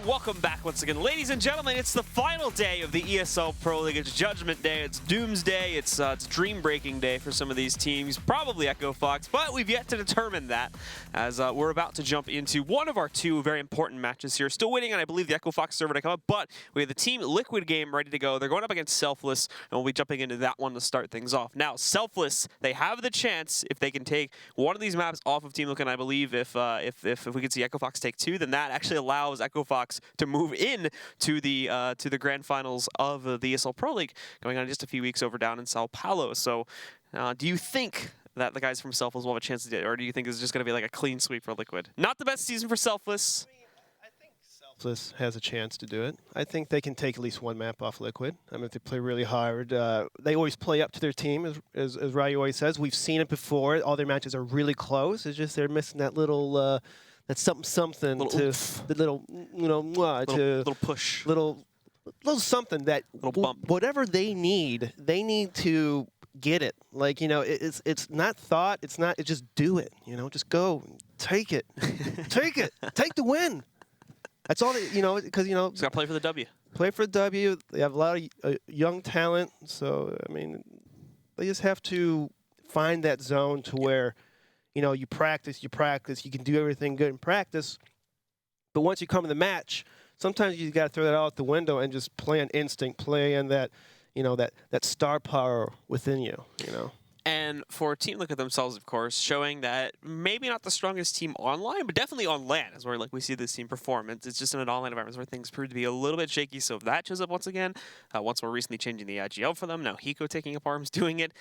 And welcome back once again. Ladies and gentlemen, it's the final day of the ESL Pro League. It's Judgment Day, it's Doomsday, it's dream-breaking day for some of these teams, probably Echo Fox, but we've yet to determine that as we're about to jump into one of our two very important matches here. Still waiting on, I believe, the Echo Fox server to come up, but we have the Team Liquid game ready to go. They're going up against Selfless, and we'll be jumping into that one to start things off. Now, Selfless, they have the chance, if they can take one of these maps off of Team Liquid, and I believe if we could see Echo Fox take two, then that actually allows Echo Fox to move in to the grand finals of the ESL Pro League going on in just a few weeks over down in Sao Paulo. So do you think that the guys from Selfless will have a chance to do it, or do you think it's just going to be like a clean sweep for Liquid? Not the best season for Selfless. I think Selfless has a chance to do it. I think they can take at least one map off Liquid. I mean, if they play really hard, they always play up to their team, as Ryu always says. We've seen it before. All their matches are really close. It's just they're missing that little... That's something little to oomph. the little, Little push. little something that Little bump. Whatever they need to get it. Like, it's not thought. It's just do it. Just go, take it, take it, take the win. That's all. Because Just gotta play for the W. Play for the W. They have a lot of young talent. So I mean, they just have to find that zone to where. You practice, you can do everything good in practice, but once you come to the match, sometimes you got to throw that out the window and just play on instinct, play on that, that star power within you, And for Team Liquid themselves, of course, showing that maybe not the strongest team online, but definitely on LAN is where we see this team perform. It's just in an online environment where things prove to be a little bit shaky. So if that shows up once again, once more recently changing the IGL for them, now Hiko taking up arms, doing it,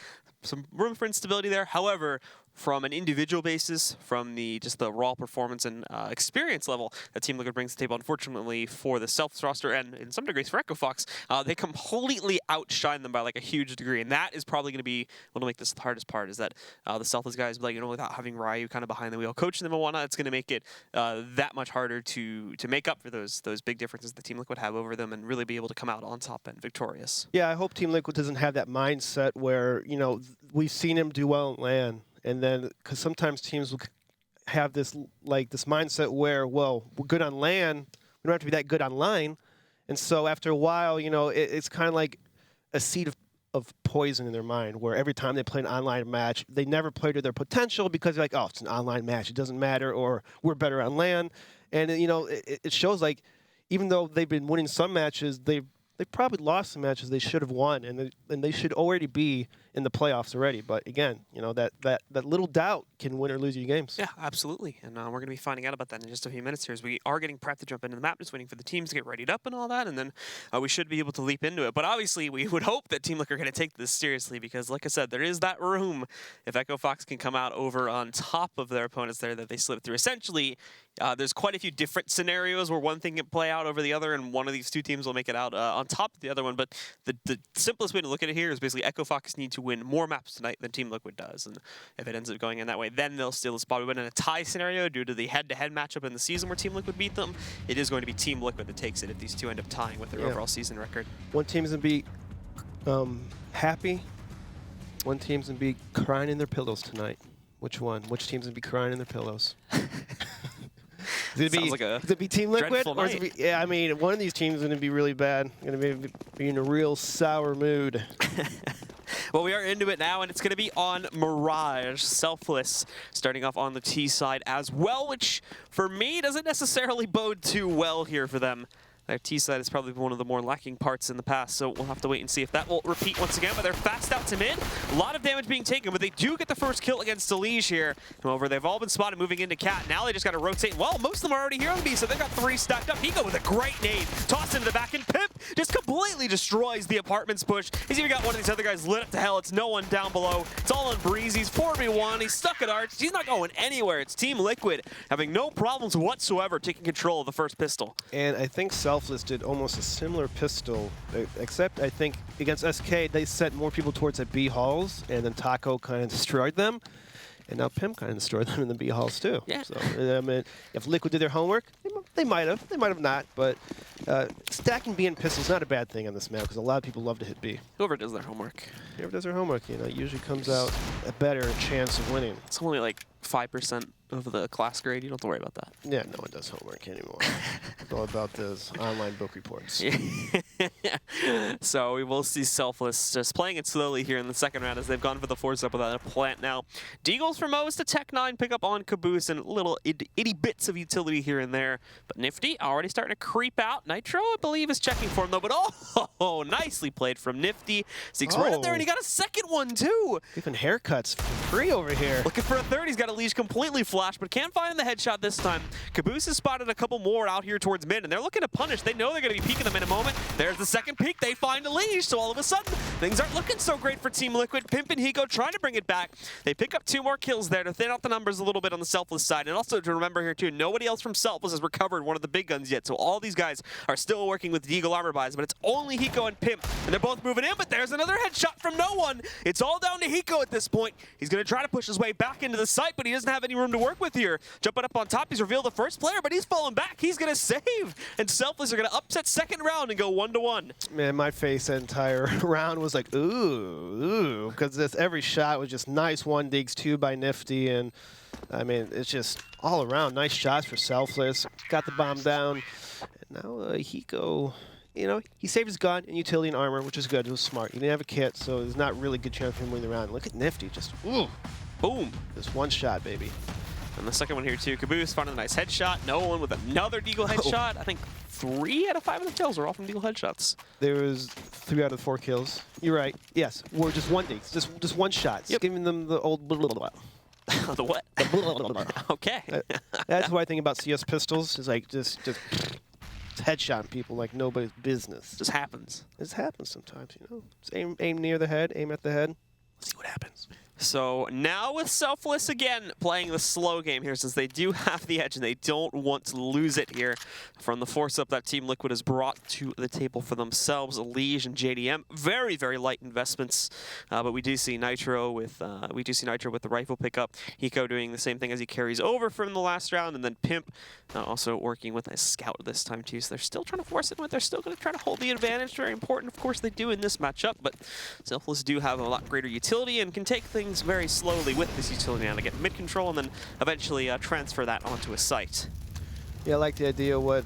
some room for instability there. However, from an individual basis, from just the raw performance and experience level that Team Liquid brings to the table, unfortunately for the Selfless roster and in some degrees for Echo Fox, they completely outshine them by a huge degree. And that is probably going to be what'll make this the hardest part, is that the Selfless guys, without having Ryu kind of behind the wheel coaching them and whatnot, it's going to make it that much harder to make up for those big differences that Team Liquid have over them and really be able to come out on top and victorious. Yeah, I hope Team Liquid doesn't have that mindset where, we've seen him do well in LAN. And then, because sometimes teams will have this mindset where, well, we're good on LAN, we don't have to be that good online. And so after a while, it's kind of like a seed of poison in their mind, where every time they play an online match, they never play to their potential because they're like, oh, it's an online match, it doesn't matter, or we're better on LAN. And, it shows even though they've been winning some matches, they've probably lost some matches they should have won, and they should already be in the playoffs already. But again, that little doubt can win or lose you games. Yeah, absolutely. And we're going to be finding out about that in just a few minutes here, as we are getting prepped to jump into the map, just waiting for the teams to get readied up and all that, and then we should be able to leap into it. But obviously, we would hope that Team Liquid are going to take this seriously, because like I said, there is that room if Echo Fox can come out over on top of their opponents there that they slip through. Essentially, there's quite a few different scenarios where one thing can play out over the other, and one of these two teams will make it out on top of the other one. But the simplest way to look at it here is basically Echo Fox need to win more maps tonight than Team Liquid does. And if it ends up going in that way, then they'll steal a spot. But in a tie scenario, due to the head-to-head matchup in the season where Team Liquid beat them, it is going to be Team Liquid that takes it if these two end up tying with their overall season record. One team's going to be happy. One team's going to be crying in their pillows tonight. Which one? Which team's going to be crying in their pillows? Is it be Team Liquid? Or is it I mean, one of these teams is going to be really bad. Going to be in a real sour mood. Well, we are into it now, and it's going to be on Mirage. Selfless starting off on the T side as well, which for me doesn't necessarily bode too well here for them. Their T side is probably one of the more lacking parts in the past, so we'll have to wait and see if that will repeat once again. But they're fast out to mid. A lot of damage being taken, but they do get the first kill against Selege here. However, they've all been spotted moving into Cat. Now they just got to rotate. Well, most of them are already here on the B, so they've got three stacked up. Hiko with a great nade. Tossed into the back, and Pip just completely destroys the apartments push. He's even got one of these other guys lit up to hell. It's no one down below. It's all on Breeze. He's 4v1. He's stuck at Arch. He's not going anywhere. It's Team Liquid having no problems whatsoever taking control of the first pistol. And I think Selfless did almost a similar pistol, except I think against SK, they sent more people towards the B halls, and then Taco kind of destroyed them. And now Pim kind of destroyed them in the B halls too. Yeah. So I mean, if Liquid did their homework, they might have not. But stacking B and pistols is not a bad thing on this map, because a lot of people love to hit B. Whoever does their homework. Whoever does their homework, usually comes out a better chance of winning. It's only like 5% of the class grade. You don't have to worry about that. Yeah, no one does homework anymore. It's all about those online book reports. So we will see Selfless just playing it slowly here in the second round as they've gone for the force up without a plant now. Deagles for Mo's to Tech9 pick up on Caboose and little itty bits of utility here and there. But Nifty already starting to creep out. Nitro, I believe, is checking for him though. But oh, nicely played from Nifty. Zeke's right up there and he got a second one too. Even haircuts for free over here. Looking for a third. He's got a leash completely flashed, but can't find the headshot this time. Caboose has spotted a couple more out here towards mid, and they're looking to punish. They know they're going to be peeking them in a moment. There's the second peek. They find a leash, so all of a sudden, things aren't looking so great for Team Liquid. Pimp and Hiko trying to bring it back. They pick up 2 more kills there to thin out the numbers a little bit on the Selfless side. And also to remember here, too, nobody else from Selfless has recovered one of the big guns yet, so all these guys are still working with Deagle armor buys, but it's only Hiko and Pimp, and they're both moving in, but there's another headshot from no one. It's all down to Hiko at this point. He's going to try to push his way back into the site, but he doesn't have any room to work with here. Jumping up on top, he's revealed the first player, but he's fallen back. He's going to save, and Selfless are going to upset second round and go 1-1. Man, my face that entire round was like, ooh, because every shot was just nice 1 digs, 2 by Nifty, and I mean, it's just all around nice shots for Selfless. Got the bomb down, and now Hiko, you know, he saved his gun and utility and armor, which is good. It was smart. He didn't have a kit, so there's not really a good chance for him winning the round. Look at Nifty, just ooh, boom, just 1 shot, baby. And the second one here too, Caboose finding a nice headshot. No one with another Deagle headshot. I think 3 out of 5 of the kills are all from Deagle headshots. There was 3 out of 4 kills. You're right. Yes, we're just 1 digs, just 1 shot. Just giving them the old blah, blah, blah. The what? The blah, blah, blah. Okay. That's what I think about CS pistols. Is like just headshotting people like nobody's business. Just happens. This happens sometimes, you know. Just aim near the head, aim at the head. See what happens. So now with Selfless again playing the slow game here, since they do have the edge and they don't want to lose it here from the force up that Team Liquid has brought to the table for themselves. Liege and JDM, very, very light investments, but we do see Nitro with the rifle pickup. Hiko doing the same thing as he carries over from the last round, and then Pimp also working with a scout this time too. So they're still trying to force it, but they're still going to try to hold the advantage. Very important, of course, they do in this matchup, but Selfless do have a lot greater utility and can take things very slowly with this utility now to get mid control and then eventually transfer that onto a site. Yeah, I like the idea of what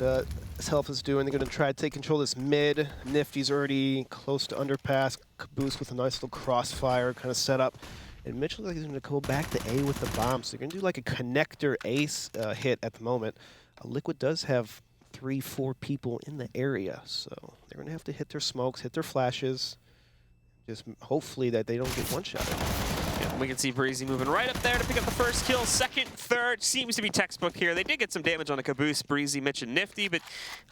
Selfless is doing. They're going to try to take control of this mid. Nifty's already close to underpass. Caboose with a nice little crossfire kind of setup. And Mitchell is going to go back to A with the bomb. So they're going to do like a connector ace hit at the moment. Liquid does have 3-4 people in the area. So they're going to have to hit their smokes, hit their flashes. Just hopefully that they don't get one shot. We can see Breezy moving right up there to pick up the first kill. Second, third, seems to be textbook here. They did get some damage on a Caboose, Breezy, Mitch, and Nifty, but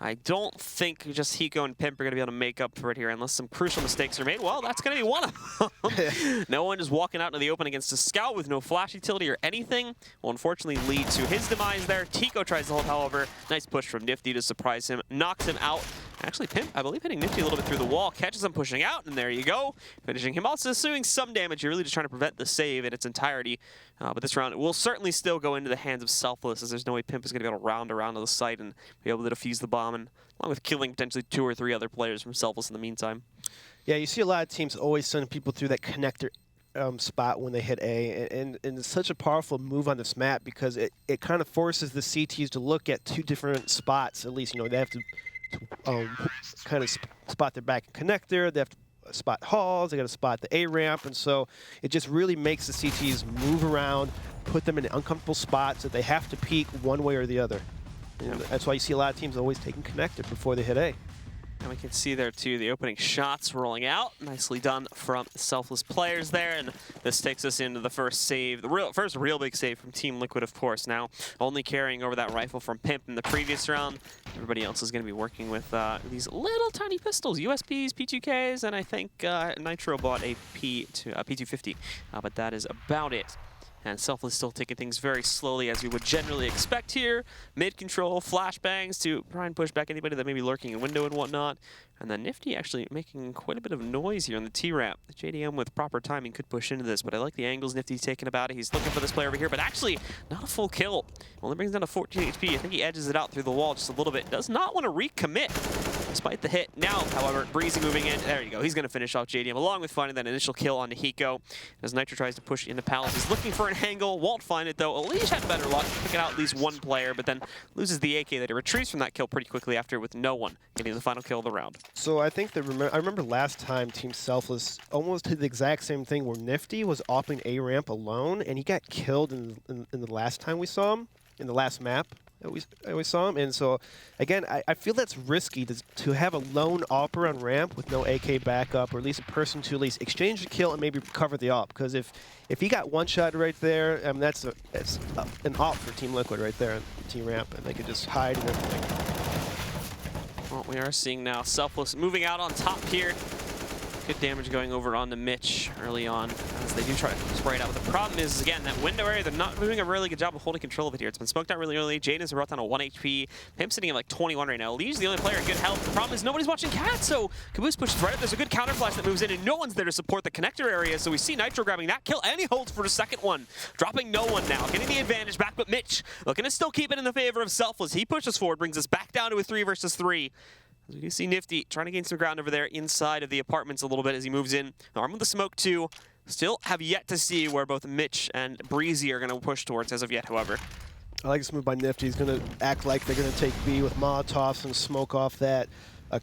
I don't think just Hiko and Pimp are going to be able to make up for it here unless some crucial mistakes are made. Well, that's going to be one of them. No one is walking out into the open against a scout with no flash utility or anything. Will unfortunately lead to his demise there. Hiko tries to hold, however. Nice push from Nifty to surprise him. Knocks him out. Actually, Pimp, I believe, hitting Nifty a little bit through the wall. Catches him pushing out, and there you go. Finishing him also doing some damage. You're really just trying to prevent the save in its entirety. But this round will certainly still go into the hands of Selfless, as there's no way Pimp is going to be able to round around to the site and be able to defuse the bomb, and along with killing potentially 2 or 3 other players from Selfless in the meantime. Yeah, you see a lot of teams always sending people through that connector spot when they hit A, and it's such a powerful move on this map because it kind of forces the CTs to look at 2 different spots. At least, you know, they have to kind of spot their back connector. They have to spot halls. They got to spot the A ramp, and so it just really makes the CTs move around, put them in uncomfortable spots that they have to peek one way or the other. And that's why you see a lot of teams always taking connector before they hit A. And we can see there, too, the opening shots rolling out. Nicely done from Selfless players there. And this takes us into the first save, the first real big save from Team Liquid, of course. Now, only carrying over that rifle from Pimp in the previous round. Everybody else is going to be working with these little tiny pistols, USPs, P2Ks, and I think Nitro bought a P250. But that is about it. And Selfless still taking things very slowly, as we would generally expect here. Mid-control, flashbangs to try and push back anybody that may be lurking in window and whatnot. And then Nifty actually making quite a bit of noise here on the T-Ramp. The JDM with proper timing could push into this, but I like the angles Nifty's taking about it. He's looking for this player over here, but actually not a full kill. Only brings down to 14 HP. I think he edges it out through the wall just a little bit. Does not want to recommit. despite the hit. Now, however, Breezy moving in. There you go. He's going to finish off JDM along with finding that initial kill on Hiko. As Nitro tries to push into Palace, he's looking for an angle. Won't find it, though. Elish had better luck picking out at least one player, but then loses the AK that he retrieves from that kill pretty quickly after with no one getting the final kill of the round. So I think that I remember last time Team Selfless almost did the exact same thing where Nifty was opping A ramp alone, and he got killed in the last time we saw him, in the last map that we saw him. And so, again, I feel that's risky to have a lone opper on ramp with no AK backup, or at least a person to at least exchange the kill and maybe recover the op. Because if he got one shot right there, that's an op for Team Liquid right there on Team Ramp, and they could just hide and everything. Well, we are seeing now Selfless moving out on top here. Good damage going over onto Mitch early on as they do try to spray it out. But the problem is, again, that window area, they're not doing a really good job of holding control of it here. It's been smoked out really early. Jaden's brought down to 1 HP. Pimp's sitting at like 21 right now. Lee's the only player in good health. The problem is nobody's watching Cat, so Caboose pushes right up. There's a good counter flash that moves in, and no one's there to support the connector area. So we see Nitro grabbing that kill, and he holds for the second one. Dropping no one now, getting the advantage back, but Mitch looking to still keep it in the favor of Selfless. He pushes forward, brings us back down to a 3 versus 3. As we can see Nifty trying to gain some ground over there inside of the apartments a little bit as he moves in. Armed with the smoke too. Still have yet to see where both Mitch and Breezy are going to push towards as of yet, however. I like this move by Nifty. He's going to act like they're going to take B with Molotovs and smoke off that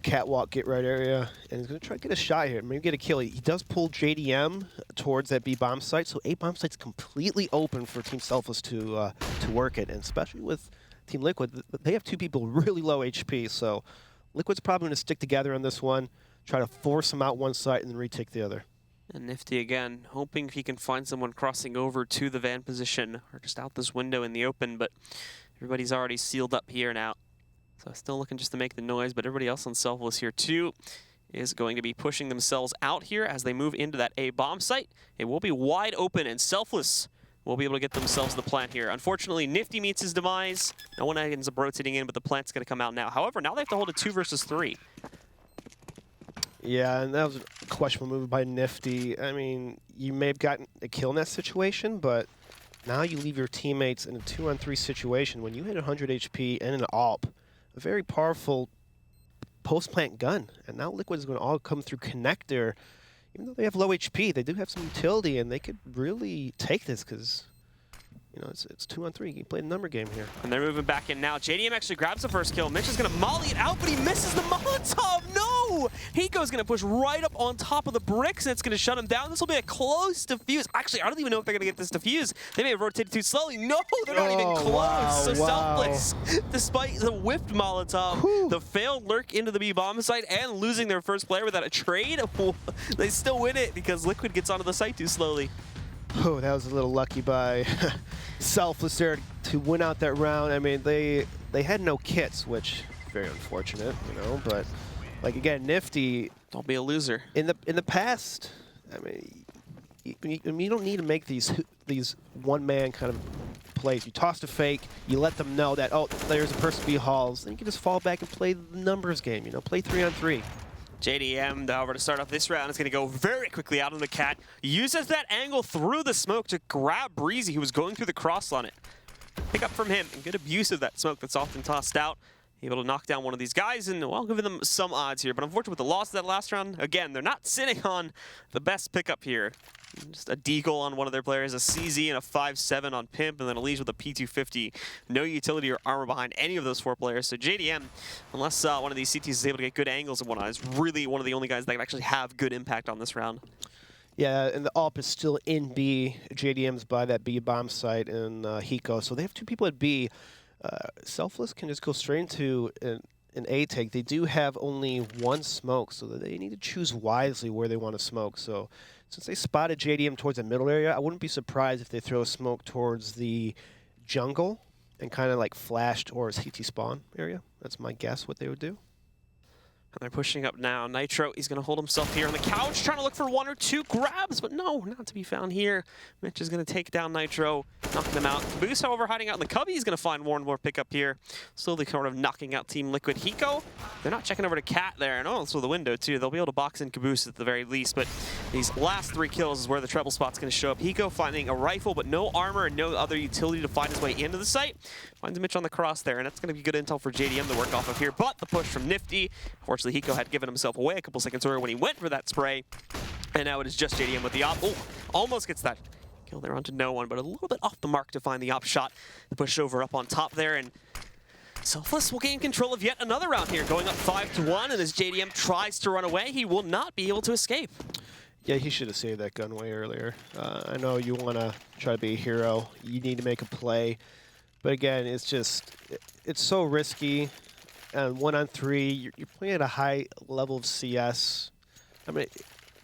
catwalk get right area. And he's going to try to get a shot here, maybe get a kill. He does pull JDM towards that B bomb site, so A bomb site's completely open for Team Selfless to work it. And especially with Team Liquid, they have two people really low HP, so Liquid's probably going to stick together on this one, try to force them out one side and then retake the other. And Nifty again, hoping he can find someone crossing over to the van position or just out this window in the open, but everybody's already sealed up here now. So still looking just to make the noise, but everybody else on Selfless here too is going to be pushing themselves out here as they move into that A bomb site. It will be wide open, and Selfless will be able to get themselves the plant here. Unfortunately, Nifty meets his demise. No one ends up rotating in, but the plant's going to come out now. However, now they have to hold a 2 versus 3. Yeah, and that was a questionable move by Nifty. I mean, you may have gotten a kill in that situation, but now you leave your teammates in a 2-on-3 situation when you hit 100 HP and an AWP, a very powerful post-plant gun. And now Liquid is going to all come through connector. Even though they have low HP, they do have some utility, and they could really take this because, you know, it's 2-on-3. You play a number game here. And they're moving back in now. JDM actually grabs the first kill. Mitch is going to molly it out, but he misses the Molotov. No! Hiko's going to push right up on top of the bricks, and it's going to shut him down. This will be a close defuse. Actually, I don't even know if they're going to get this defuse. They may have rotated too slowly. No, they're not even close. Wow, Selfless, despite the whiffed Molotov, the failed lurk into the B bomb site, and losing their first player without a trade, they still win it because Liquid gets onto the site too slowly. Oh, that was a little lucky by Selfless there to win out that round. I mean, they had no kits, which is very unfortunate, you know. But like again, Nifty. Don't be a loser. In the past, I mean, you don't need to make these one-man kind of plays. You toss the fake, you let them know that there's a person B halls, then you can just fall back and play the numbers game. You know, play 3-on-3. JDM, however, to start off this round, is going to go very quickly out on the Cat. Uses that angle through the smoke to grab Breezy, who was going through the cross on it. Pick up from him and good abuse of that smoke that's often tossed out. Able to knock down one of these guys, and well, giving them some odds here. But unfortunately, with the loss of that last round, again, they're not sitting on the best pickup here. Just a deagle on one of their players, a CZ and a 5-7 on Pimp, and then Elish with a P250. No utility or armor behind any of those 4 players. So JDM, unless one of these CTs is able to get good angles and whatnot, is really one of the only guys that can actually have good impact on this round. Yeah, and the AWP is still in B. JDM's by that B bomb site in Hiko, so they have 2 people at B. Selfless can just go straight into an A take. They do have only 1 smoke, so they need to choose wisely where they want to smoke. So since they spotted JDM towards the middle area, I wouldn't be surprised if they throw a smoke towards the jungle and kind of like flash towards CT spawn area. That's my guess what they would do. And they're pushing up now. Nitro, he's going to hold himself here on the couch, trying to look for 1 or 2 grabs, but no, not to be found here. Mitch is going to take down Nitro, knocking them out. Caboose, however, hiding out in the cubby, he's going to find more and more pickup here. Slowly kind of knocking out Team Liquid. Hiko, they're not checking over to Cat there, and also the window too. They'll be able to box in Caboose at the very least, but these last 3 kills is where the treble spot's going to show up. Hiko finding a rifle, but no armor and no other utility to find his way into the site. Finds Mitch on the cross there, and that's going to be good intel for JDM to work off of here, but the push from Nifty, fortunately Unfortunately, Hiko had given himself away a couple seconds earlier when he went for that spray. And now it is just JDM with the op. Oh, almost gets that kill there onto no one, but a little bit off the mark to find the op shot. The push over up on top there, and Selfless will gain control of yet another round here, going up 5-1, and as JDM tries to run away, he will not be able to escape. Yeah, he should have saved that gun way earlier. I know you want to try to be a hero. You need to make a play. But again, it's just, it's so risky. And 1-on-3, you're playing at a high level of CS. I mean,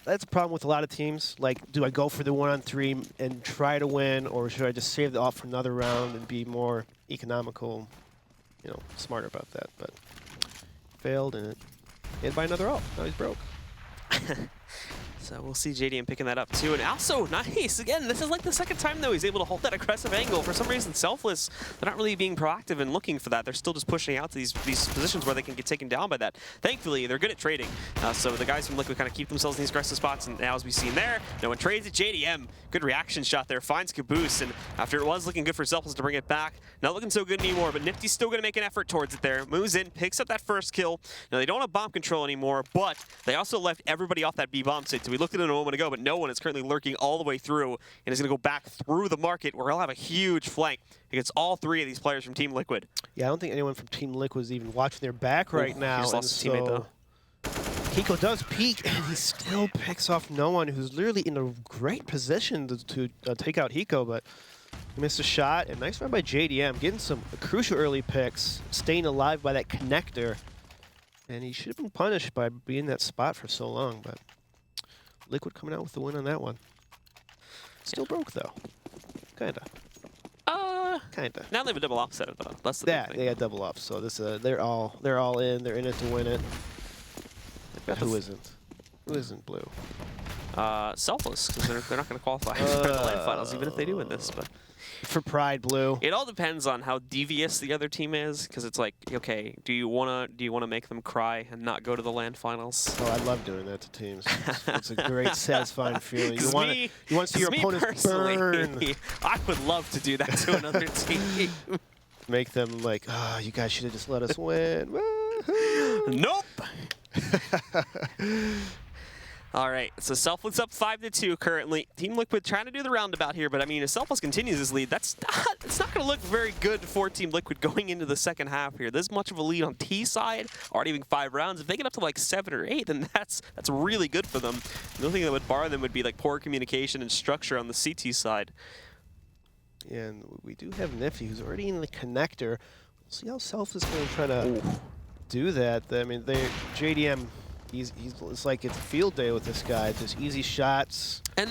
that's a problem with a lot of teams. Like, do I go for the 1-on-3 and try to win, or should I just save the op for another round and be more economical, you know, smarter about that? But failed, and by another op. Now he's broke. So we'll see JDM picking that up too. And also, nice. Again, this is like the second time, though, he's able to hold that aggressive angle. For some reason, Selfless, they're not really being proactive and looking for that. They're still just pushing out to these positions where they can get taken down by that. Thankfully, they're good at trading. So the guys from Liquid kind of keep themselves in these aggressive spots. And now, as we've seen there, no one trades it. JDM, good reaction shot there, finds Caboose. And after it was looking good for Selfless to bring it back, not looking so good anymore. But Nifty's still going to make an effort towards it there. Moves in, picks up that first kill. Now, they don't have bomb control anymore, but they also left everybody off that B bomb site. So we looked at it a moment ago, but no one is currently lurking all the way through and is going to go back through the market where he'll have a huge flank against all three of these players from Team Liquid. Yeah, I don't think anyone from Team Liquid is even watching their back right now. He just lost his teammate, though. Hiko does peek, and he still picks off no one, who's literally in a great position to take out Hiko, but he missed a shot. And nice run by JDM, getting some crucial early picks, staying alive by that connector. And he should have been punished by being in that spot for so long, but Liquid coming out with the win on that one. Still broke, though. Kinda. Kinda. Now they have a double offset, though. That's the big thing. They got double off, so this they're all in. They're in it to win it. Who isn't? Who isn't blue? Selfless, because they're not going to qualify for the LAN finals, even if they do win this. But for pride, blue. It all depends on how devious the other team is, because it's like, okay, do you wanna make them cry and not go to the LAN finals? Oh, I love doing that to teams. It's a great, satisfying feeling. You want to see your opponents burn. I would love to do that to another team. Make them like, oh, you guys should have just let us win. Nope. All right, so Selfless up 5-2 currently. Team Liquid trying to do the roundabout here, but I mean, if Selfless continues his lead, it's not going to look very good for Team Liquid going into the second half here. This much of a lead on T side, already having 5 rounds. If they get up to like 7 or 8, then that's really good for them. The only thing that would bar them would be like poor communication and structure on the CT side. And we do have Nifty, who's already in the connector. We'll see how Selfless is going to try to do that. I mean, JDM. It's like it's a field day with this guy. Just easy shots. And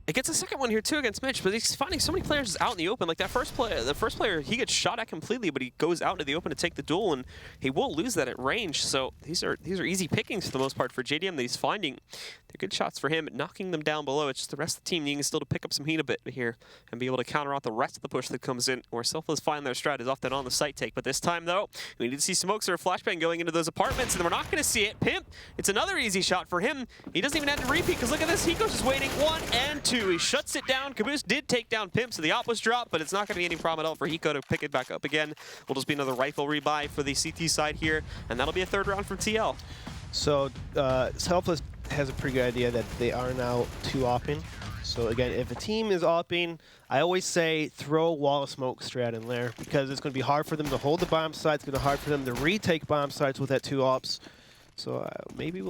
it gets a second one here too against Mitch, but he's finding so many players out in the open. Like that first player, he gets shot at completely, but he goes out into the open to take the duel, and he will lose that at range. So these are easy pickings for the most part for JDM that he's finding. They're good shots for him, knocking them down below. It's just the rest of the team needing still to pick up some heat a bit here and be able to counter out the rest of the push that comes in. Where Selfless find their strat is often on the site take, but this time though, we need to see smokes or a flashbang going into those apartments, and we're not going to see it. Pimp, it's another easy shot for him. He doesn't even have to repeat because look at this. Hiko's just waiting 1 and 2. He shuts it down. Caboose did take down Pimp, so the op was dropped, but it's not going to be any problem at all for Hiko to pick it back up again. Will just be another rifle rebuy for the CT side here, and that'll be a 3rd round from TL. So Selfless has a pretty good idea that they are now 2-opping. So again, if a team is opping, I always say throw a wall of smoke strat in there, because it's going to be hard for them to hold the bomb site. It's going to be hard for them to retake bomb sites with that 2 ops. So maybe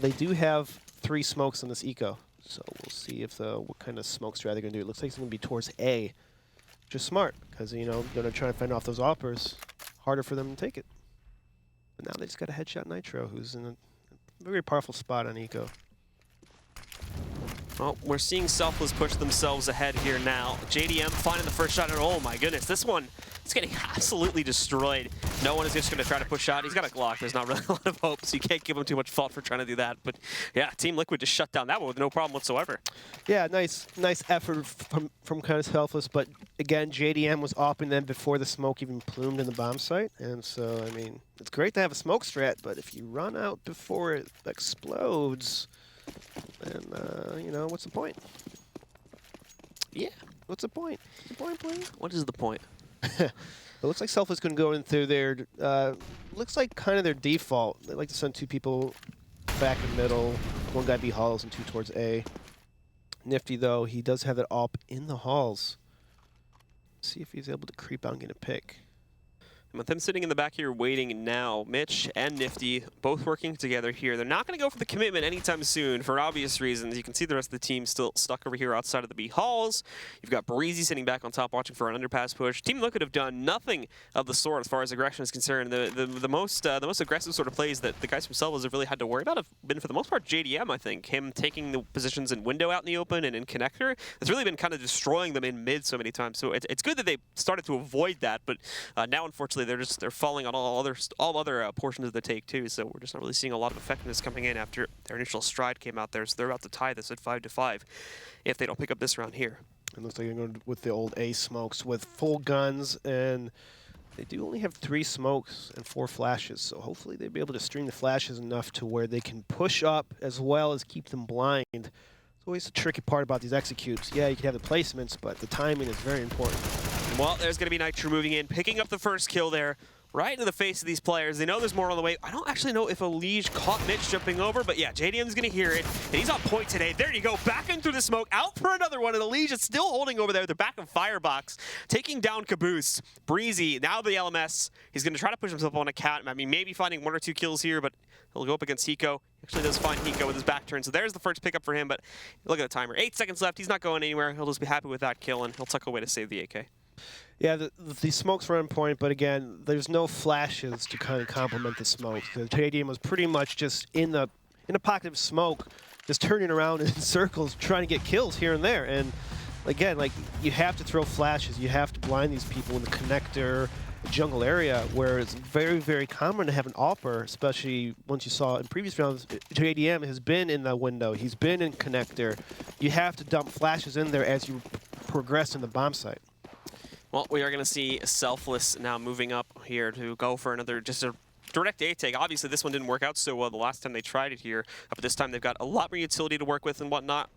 they do have 3 smokes in this eco. So we'll see if what kind of smoke strat they're going to do. It looks like it's going to be towards A, which is smart, because you know they're trying to fend off those oppers. Harder for them to take it. But now they just got a headshot Nitro, who's in a very powerful spot on eco. Well, we're seeing Selfless push themselves ahead here now. JDM finding the first shot, and oh my goodness, this one is getting absolutely destroyed. No one is just going to try to push out. He's got a Glock. There's not really a lot of hope, so you can't give him too much fault for trying to do that. But yeah, Team Liquid just shut down that one with no problem whatsoever. Yeah, nice effort from kind of Selfless, but again, JDM was opping them before the smoke even plumed in the bomb site, and so I mean, it's great to have a smoke strat, but if you run out before it explodes, then, you know, what's the point? Yeah. What's the point? What's the point, please? What is the point? It looks like Selfless going to go into their looks like kind of their default. They like to send 2 people back in middle, 1 guy B halls and 2 towards A. Nifty though, he does have that AWP in the halls. See if he's able to creep out and get a pick. And with them sitting in the back here waiting now, Mitch and Nifty both working together here. They're not going to go for the commitment anytime soon for obvious reasons. You can see the rest of the team still stuck over here outside of the B halls. You've got Breezy sitting back on top watching for an underpass push. Team Liquid have done nothing of the sort as far as aggression is concerned. The most aggressive sort of plays that the guys themselves have really had to worry about have been, for the most part, JDM, I think. Him taking the positions in window out in the open and in connector. It's really been kind of destroying them in mid so many times. So it's good that they started to avoid that, but now, unfortunately, they're falling on all other portions of the take too. So we're just not really seeing a lot of effectiveness coming in after their initial stride came out there. So they're about to tie this at 5-5 if they don't pick up this round here. It looks like they're going with the old A smokes with full guns, and they do only have 3 smokes and 4 flashes. So hopefully they'll be able to string the flashes enough to where they can push up as well as keep them blind. It's always the tricky part about these executes. Yeah, you can have the placements, but the timing is very important. Well, there's going to be Nitro moving in, picking up the first kill there. Right into the face of these players. They know there's more on the way. I don't actually know if Elige caught Mitch jumping over, but yeah, JDM's gonna hear it, and he's on point today. There you go, back in through the smoke, out for another one, and Elige is still holding over there. They're back in Firebox, taking down Caboose. Breezy, now the LMS. He's gonna try to push himself on a cat. I mean, maybe finding 1 or 2 kills here, but he'll go up against Hiko. Actually does find Hiko with his back turn, so there's the first pickup for him, but look at the timer. 8 seconds left, he's not going anywhere. He'll just be happy with that kill, and he'll tuck away to save the AK. Yeah, the smokes were on point, but again, there's no flashes to kind of complement the smokes. The JDM was pretty much just in a pocket of smoke, just turning around in circles, trying to get kills here and there. And again, like, you have to throw flashes, you have to blind these people in the connector, jungle area, where it's very, very common to have an AWPer, especially once you saw in previous rounds, JDM has been in the window, he's been in connector. You have to dump flashes in there as you progress in the bomb site. Well, we are going to see Selfless now moving up here to go for another, just a direct A take. Obviously, this one didn't work out so well the last time they tried it here, but this time they've got a lot more utility to work with and whatnot.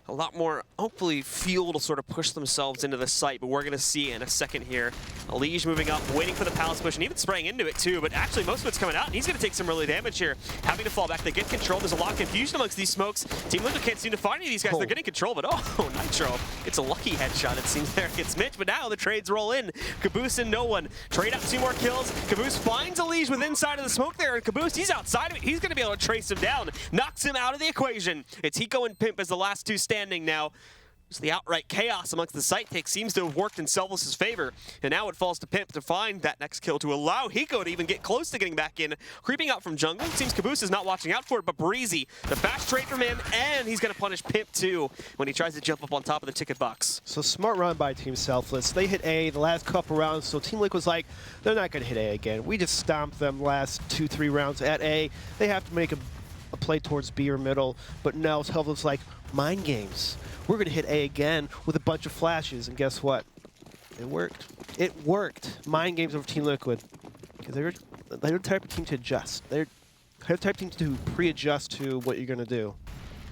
A lot more, hopefully, fuel to sort of push themselves into the site, but we're going to see in a second here. Elige moving up, waiting for the palace push, and even spraying into it too, but actually most of it's coming out, and he's going to take some early damage here. Having to fall back, they get control. There's a lot of confusion amongst these smokes. Team Liquid can't seem to find any of these guys. They're getting control, but oh, Nitro. It's a lucky headshot, it seems, there against Mitch, but now the trades roll in. Caboose and no one. Trade out 2 more kills. Caboose finds Elige with inside of the smoke there, and Caboose, he's outside of it. He's going to be able to trace him down. Knocks him out of the equation. It's Hiko and Pimp as the last 2 standing now. So the outright chaos amongst the site take seems to have worked in Selfless's favor. And now it falls to Pimp to find that next kill to allow Hiko to even get close to getting back in. Creeping out from jungle. It seems Caboose is not watching out for it, but Breezy, the fast trade from him, and he's going to punish Pimp too when he tries to jump up on top of the ticket box. So smart run by Team Selfless. They hit A the last couple rounds, so Team Liquid was like, they're not going to hit A again. We just stomped them last 2-3 rounds at A. They have to make a play towards B or middle, but now Selfless like, mind games. We're going to hit A again with a bunch of flashes, and guess what? It worked. It worked. Mind games over Team Liquid. Because they're the type of team to adjust. They're the type of team to pre-adjust to what you're going to do.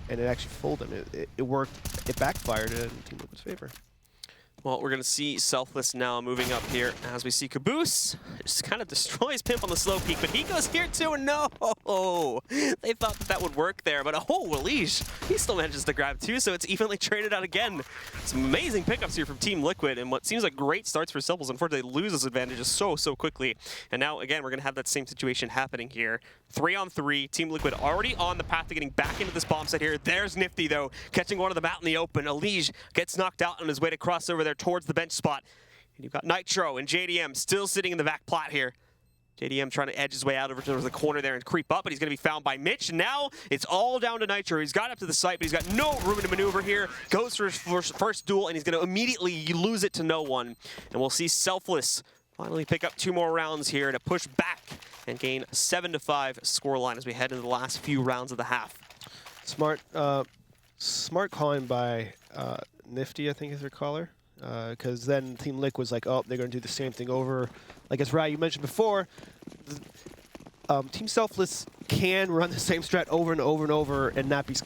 And it actually fooled them. It worked. It backfired in Team Liquid's favor. Well, we're going to see Selfless now moving up here as we see Caboose just kind of destroys Pimp on the slow peak, but he goes here too, and no! They thought that would work there, but oh, Elige, he still manages to grab 2, so it's evenly traded out again. Some amazing pickups here from Team Liquid, and what seems like great starts for Selfless. Unfortunately, they lose this advantage so quickly. And now, again, we're going to have that same situation happening here. 3-on-3, Team Liquid already on the path to getting back into this bomb site here. There's Nifty, though, catching one of them out in the open. Elige gets knocked out on his way to cross over there towards the bench spot. And you've got Nitro and JDM still sitting in the back plot here. JDM trying to edge his way out over to the corner there and creep up, but he's going to be found by Mitch. And now it's all down to Nitro. He's got up to the site, but he's got no room to maneuver here. Goes for his first duel, and he's going to immediately lose it to no one. And we'll see Selfless finally pick up 2 more rounds here to push back and gain a 7-5 scoreline as we head into the last few rounds of the half. Smart calling by Nifty, I think is their caller. Because then Team Liquid's like, oh, they're going to do the same thing over. Like as Ryan, you mentioned before, Team Selfless can run the same strat over and over and over and not be,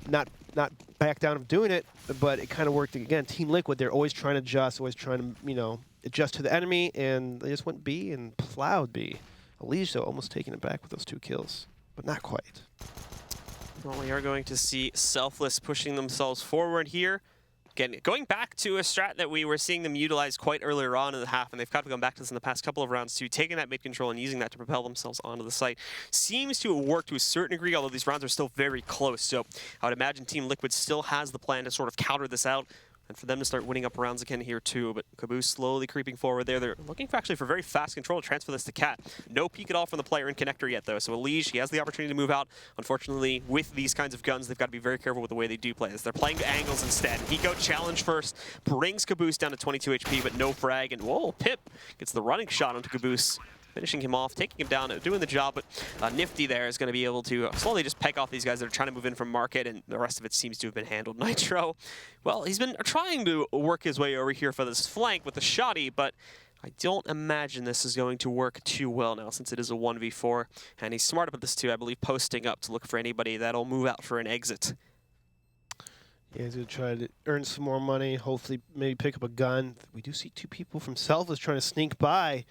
not back down of doing it, but it kind of worked again. Team Liquid, they're always trying to adjust, always trying to, you know, adjust to the enemy, and they just went B and plowed B. Elige, though, almost taking it back with those 2 kills, but not quite. Well, we are going to see Selfless pushing themselves forward here. Again, going back to a strat that we were seeing them utilize quite earlier on in the half, and they've kind of gone back to this in the past couple of rounds too, taking that mid control and using that to propel themselves onto the site. Seems to have worked to a certain degree, although these rounds are still very close. So I would imagine Team Liquid still has the plan to sort of counter this out, and for them to start winning up rounds again here too. But Caboose slowly creeping forward there. They're looking for actually for very fast control to transfer this to Cat. No peek at all from the player in connector yet though. So Elige, he has the opportunity to move out. Unfortunately, with these kinds of guns, they've got to be very careful with the way they do play this. They're playing angles instead. Hiko challenge first, brings Caboose down to 22 HP, but no frag. And whoa, Pip gets the running shot onto Caboose, finishing him off, taking him down, doing the job, but Nifty there is going to be able to slowly just peg off these guys that are trying to move in from market, and the rest of it seems to have been handled. Nitro, well, he's been trying to work his way over here for this flank with the shotty, but I don't imagine this is going to work too well now since it is a 1v4, and he's smart about this too, I believe, posting up to look for anybody that'll move out for an exit. Yeah, he's going to try to earn some more money, hopefully maybe pick up a gun. We do see 2 people from Selfless trying to sneak by.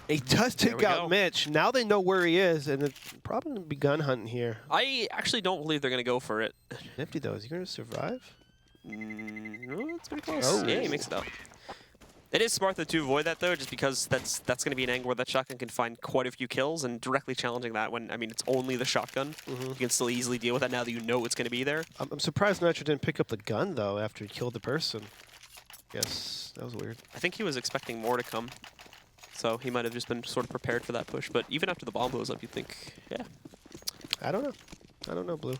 He does take out Mitch. Now they know where he is, and it's probably going to be gun hunting here. I actually don't believe they're going to go for it. Nifty, though. Is he going to survive? No, it's pretty close. Oh. Yeah, he makes it out. It is smart to avoid that, though, just because that's going to be an angle where that shotgun can find quite a few kills, and directly challenging that when, I mean, it's only the shotgun. You can still easily deal with that now that you know it's going to be there. I'm surprised Nitro didn't pick up the gun, though, after he killed the person. Yes, that was weird. I think he was expecting more to come. So he might have just been sort of prepared for that push. But even after the bomb blows up, you'd think, yeah. I don't know. I don't know, Blue.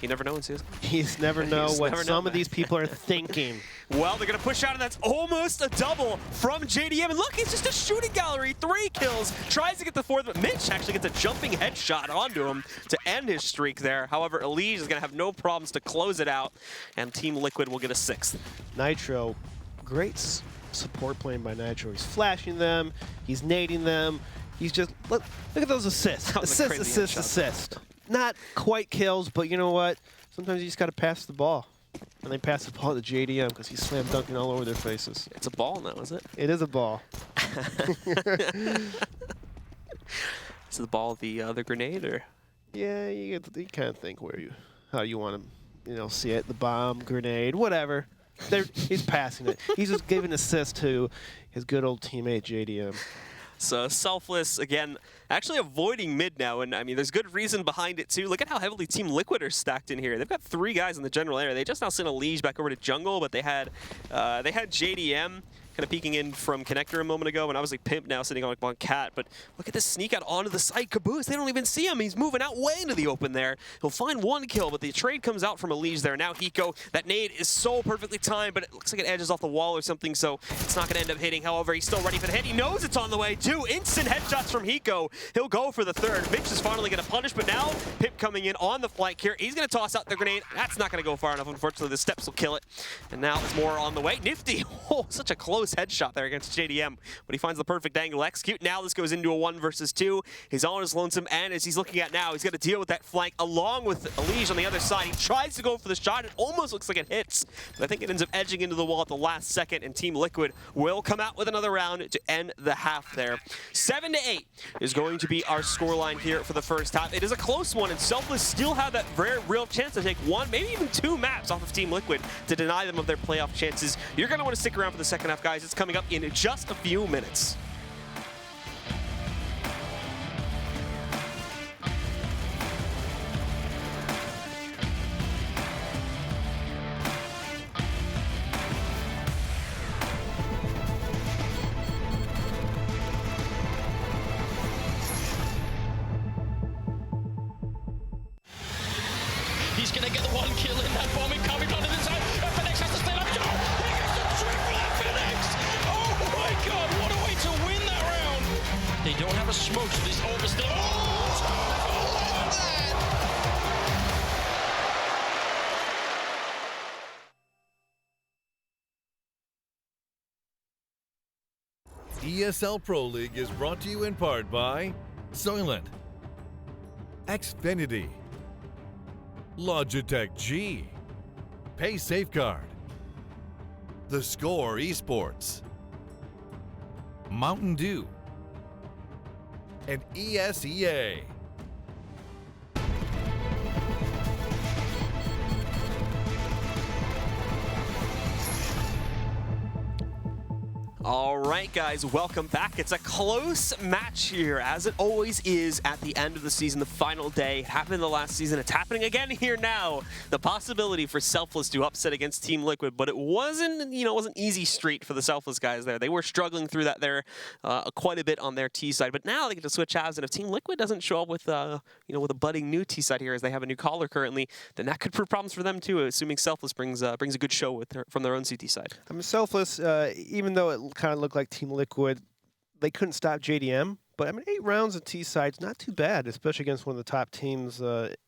You never know in CS:GO. He's never know what some of these people are thinking. Well, they're going to push out, and that's almost a double from JDM. And look, it's just a shooting gallery. 3 kills. Tries to get the 4th, but Mitch actually gets a jumping headshot onto him to end his streak there. However, Elige is going to have no problems to close it out, and Team Liquid will get a 6th. Nitro, great support playing by Nitro. He's flashing them. He's nading them. He's just, look at those assists. Assist. Not quite kills, but you know what? Sometimes you just got to pass the ball. And they pass the ball to JDM because he's slam dunking all over their faces. It's a ball now, is it? It is a ball. Is the ball the grenade, or? Yeah, you kind of think how you want to, see it. The bomb, grenade, whatever. He's passing it. He's just giving assist to his good old teammate JDM. So Selfless, again, actually avoiding mid now, and I mean, there's good reason behind it too. Look at how heavily Team Liquid are stacked in here. They've got 3 guys in the general area. They just now sent Elige back over to jungle, but they had JDM kind of peeking in from connector a moment ago, and obviously Pimp now sitting on Cat. But look at this sneak out onto the site. Caboose, they don't even see him. He's moving out way into the open there. He'll find 1 kill, but the trade comes out from Elige there. Now Hiko, that nade is so perfectly timed, but it looks like it edges off the wall or something, so it's not going to end up hitting. However, he's still ready for the hit. He knows it's on the way. 2 instant headshots from Hiko. He'll go for the 3rd. Mitch is finally going to punish, but now Pip coming in on the flank here. He's going to toss out the grenade. That's not going to go far enough. Unfortunately, the steps will kill it. And now there's more on the way. Nifty. Oh, such a close headshot there against JDM, but he finds the perfect angle to execute. Now this goes into a 1 versus 2. He's on his lonesome, and as he's looking at now, he's going to deal with that flank along with Elige on the other side. He tries to go for the shot. It almost looks like it hits, but I think it ends up edging into the wall at the last second, and Team Liquid will come out with another round to end the half there. 7-8 is going to be our scoreline here for the first half. It is a close one, and Selfless still have that very real chance to take 1, maybe even 2 maps off of Team Liquid to deny them of their playoff chances. You're going to want to stick around for the second half, guys. It's coming up in just a few minutes. He's gonna get the 1 kill in that bomb incoming onto the side. FNX has to stand up. Joe, he gets the triple FNX. Oh my god, what a way to win that round. They don't have a smoke, so this over still. ESL Pro League is brought to you in part by Soylent, Xfinity, Logitech G, Pay Safeguard, The Score Esports, Mountain Dew, and ESEA. All right, guys, welcome back. It's a close match here, as it always is at the end of the season, the final day. It happened in the last season. It's happening again here now. The possibility for Selfless to upset against Team Liquid, but it wasn't, wasn't easy street for the Selfless guys there. They were struggling through that there quite a bit on their T side, but now they get to switch halves, and if Team Liquid doesn't show up with, with a budding new T side here, as they have a new caller currently, then that could prove problems for them too, assuming Selfless brings a good show from their own CT side. I mean, Selfless, even though it kind of looked like Team Liquid, they couldn't stop JDM. But I mean, 8 rounds of T side's not too bad, especially against one of the top teams,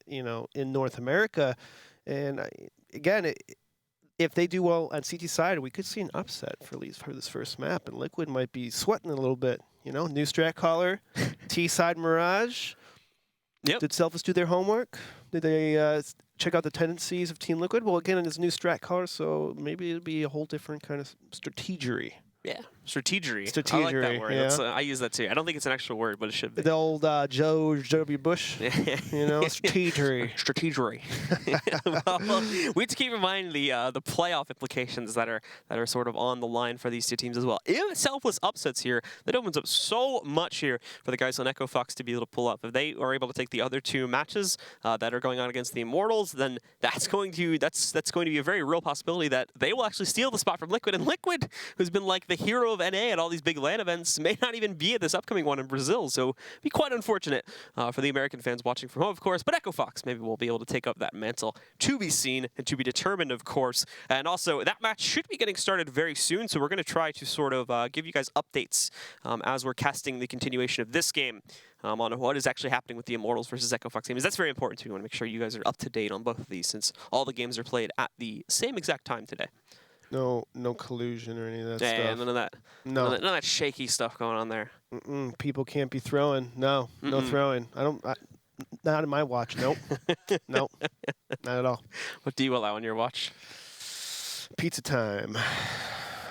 in North America. And again, if they do well on CT side, we could see an upset for this first map, and Liquid might be sweating a little bit. New strat caller, T side Mirage. Yep. Did Selfless do their homework? Did they check out the tendencies of Team Liquid? Well, again, it's new strat caller, so maybe it'll be a whole different kind of strategery. Yeah, strategery. Strategery, I like that word. yeah. I use that too. I don't think it's an actual word, but it should be. The old George W. Bush, strategery. Strategery. Well, we have to keep in mind the playoff implications that are sort of on the line for these two teams as well. If Selfless upsets here, that opens up so much here for the guys on Echo Fox to be able to pull up. If they are able to take the other 2 matches that are going on against the Immortals, then that's going to be a very real possibility that they will actually steal the spot from Liquid. And Liquid, who's been like the hero of NA at all these big LAN events, may not even be at this upcoming one in Brazil. So it'd be quite unfortunate for the American fans watching from home, of course. But Echo Fox maybe will be able to take up that mantle, to be seen and to be determined, of course. And also, that match should be getting started very soon. So we're going to try to sort of give you guys updates as we're casting the continuation of this game on what is actually happening with the Immortals versus Echo Fox games. That's very important too. We want to make sure you guys are up to date on both of these, since all the games are played at the same exact time today. No collusion or any of that Yeah, stuff. none of that. No. None of that shaky stuff going on there. People can't be throwing. No throwing. Not in my watch. Nope. Nope. Not at all. What do you allow on your watch? Pizza time.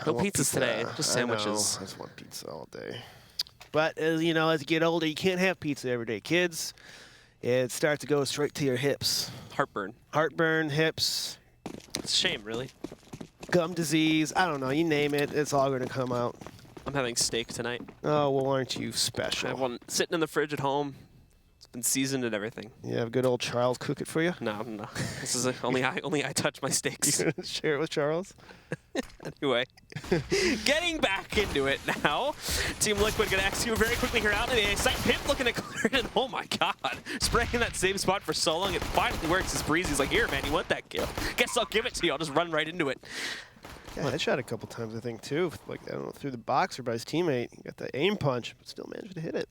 No pizzas today, just sandwiches. I just want pizza all day. But as you get older, you can't have pizza every day, kids. It starts to go straight to your hips. Heartburn, hips. It's a shame, really. Gum disease, I don't know, you name it, it's all going to come out. I'm having steak tonight. Oh, well, aren't you I special? have one sitting in the fridge at home. It's been seasoned and everything. You have good old Charles cook it for you? No. This is only I touch my steaks. You gonna share it with Charles? Anyway, getting back into it now. Team Liquid going to execute very quickly here out of the A site. Pimp looking to clear it. Oh my god. Spraying that same spot for so long. It finally works. His breeze. He's like, here, man, you want that kill? Guess I'll give it to you. I'll just run right into it. Yeah, that shot a couple times, I think, too. Like, I don't know, through the box or by his teammate. He got the aim punch, but still managed to hit it.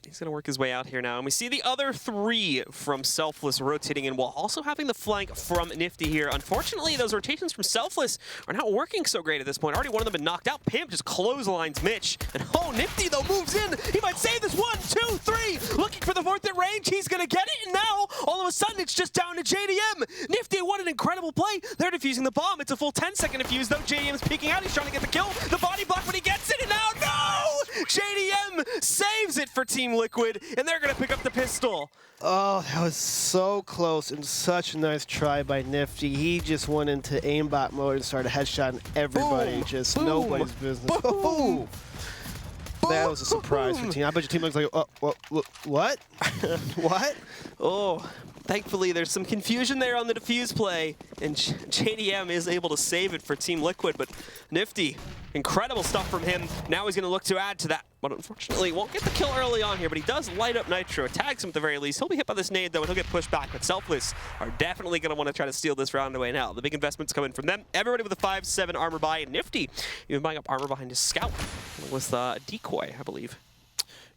He's going to work his way out here now. And we see the other 3 from Selfless rotating in, while also having the flank from Nifty here. Unfortunately, those rotations from Selfless are not working so great at this point. Already one of them been knocked out. Pimp just clotheslines Mitch. And Nifty, though, moves in. He might save this. 1, 2, 3. Looking for the 4th at range. He's going to get it. And now, all of a sudden, it's just down to JDM. Nifty, what an incredible play. They're defusing the bomb. It's a full 10-second defuse, though. JDM's peeking out. He's trying to get the kill. The body block, but he gets it. And now, no! JDM saves it for Team Liquid, and they're going to pick up the pistol. Oh, that was so close and such a nice try by Nifty. He just went into aimbot mode and started headshotting everybody. Boom. Just Boom. nobody's business. Boom. That was a surprise for team. I bet your team looks like, oh, what? What? Oh, thankfully there's some confusion there on the defuse play, and JDM is able to save it for Team Liquid, but Nifty, incredible stuff from him. Now he's going to look to add to that, but unfortunately won't get the kill early on here, but he does light up Nitro, tags him at the very least. He'll be hit by this nade, though, and he'll get pushed back, but Selfless are definitely going to want to try to steal this round away now. The big investments coming from them. Everybody with a 5-7 armor buy, and Nifty even buying up armor behind his scout with Decoy, I believe.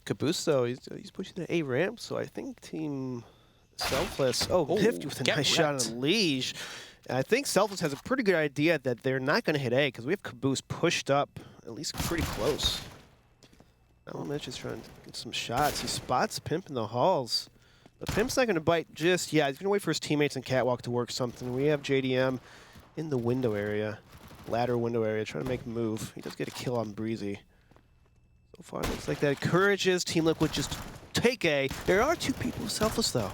Caboose, though, he's pushing the A ramp, so I think Team Selfless. Oh, Nifty with a nice shot on Liege. I think Selfless has a pretty good idea that they're not going to hit A, because we have Caboose pushed up at least pretty close. Now Mitch is trying to get some shots. He spots Pimp in the halls. But Pimp's not going to bite just yet. He's going to wait for his teammates and Catwalk to work something. We have JDM in the window area, ladder window area, trying to make a move. He does get a kill on Breezy. So far, it looks like that encourages Team Liquid just take A. There are 2 people Selfless, though.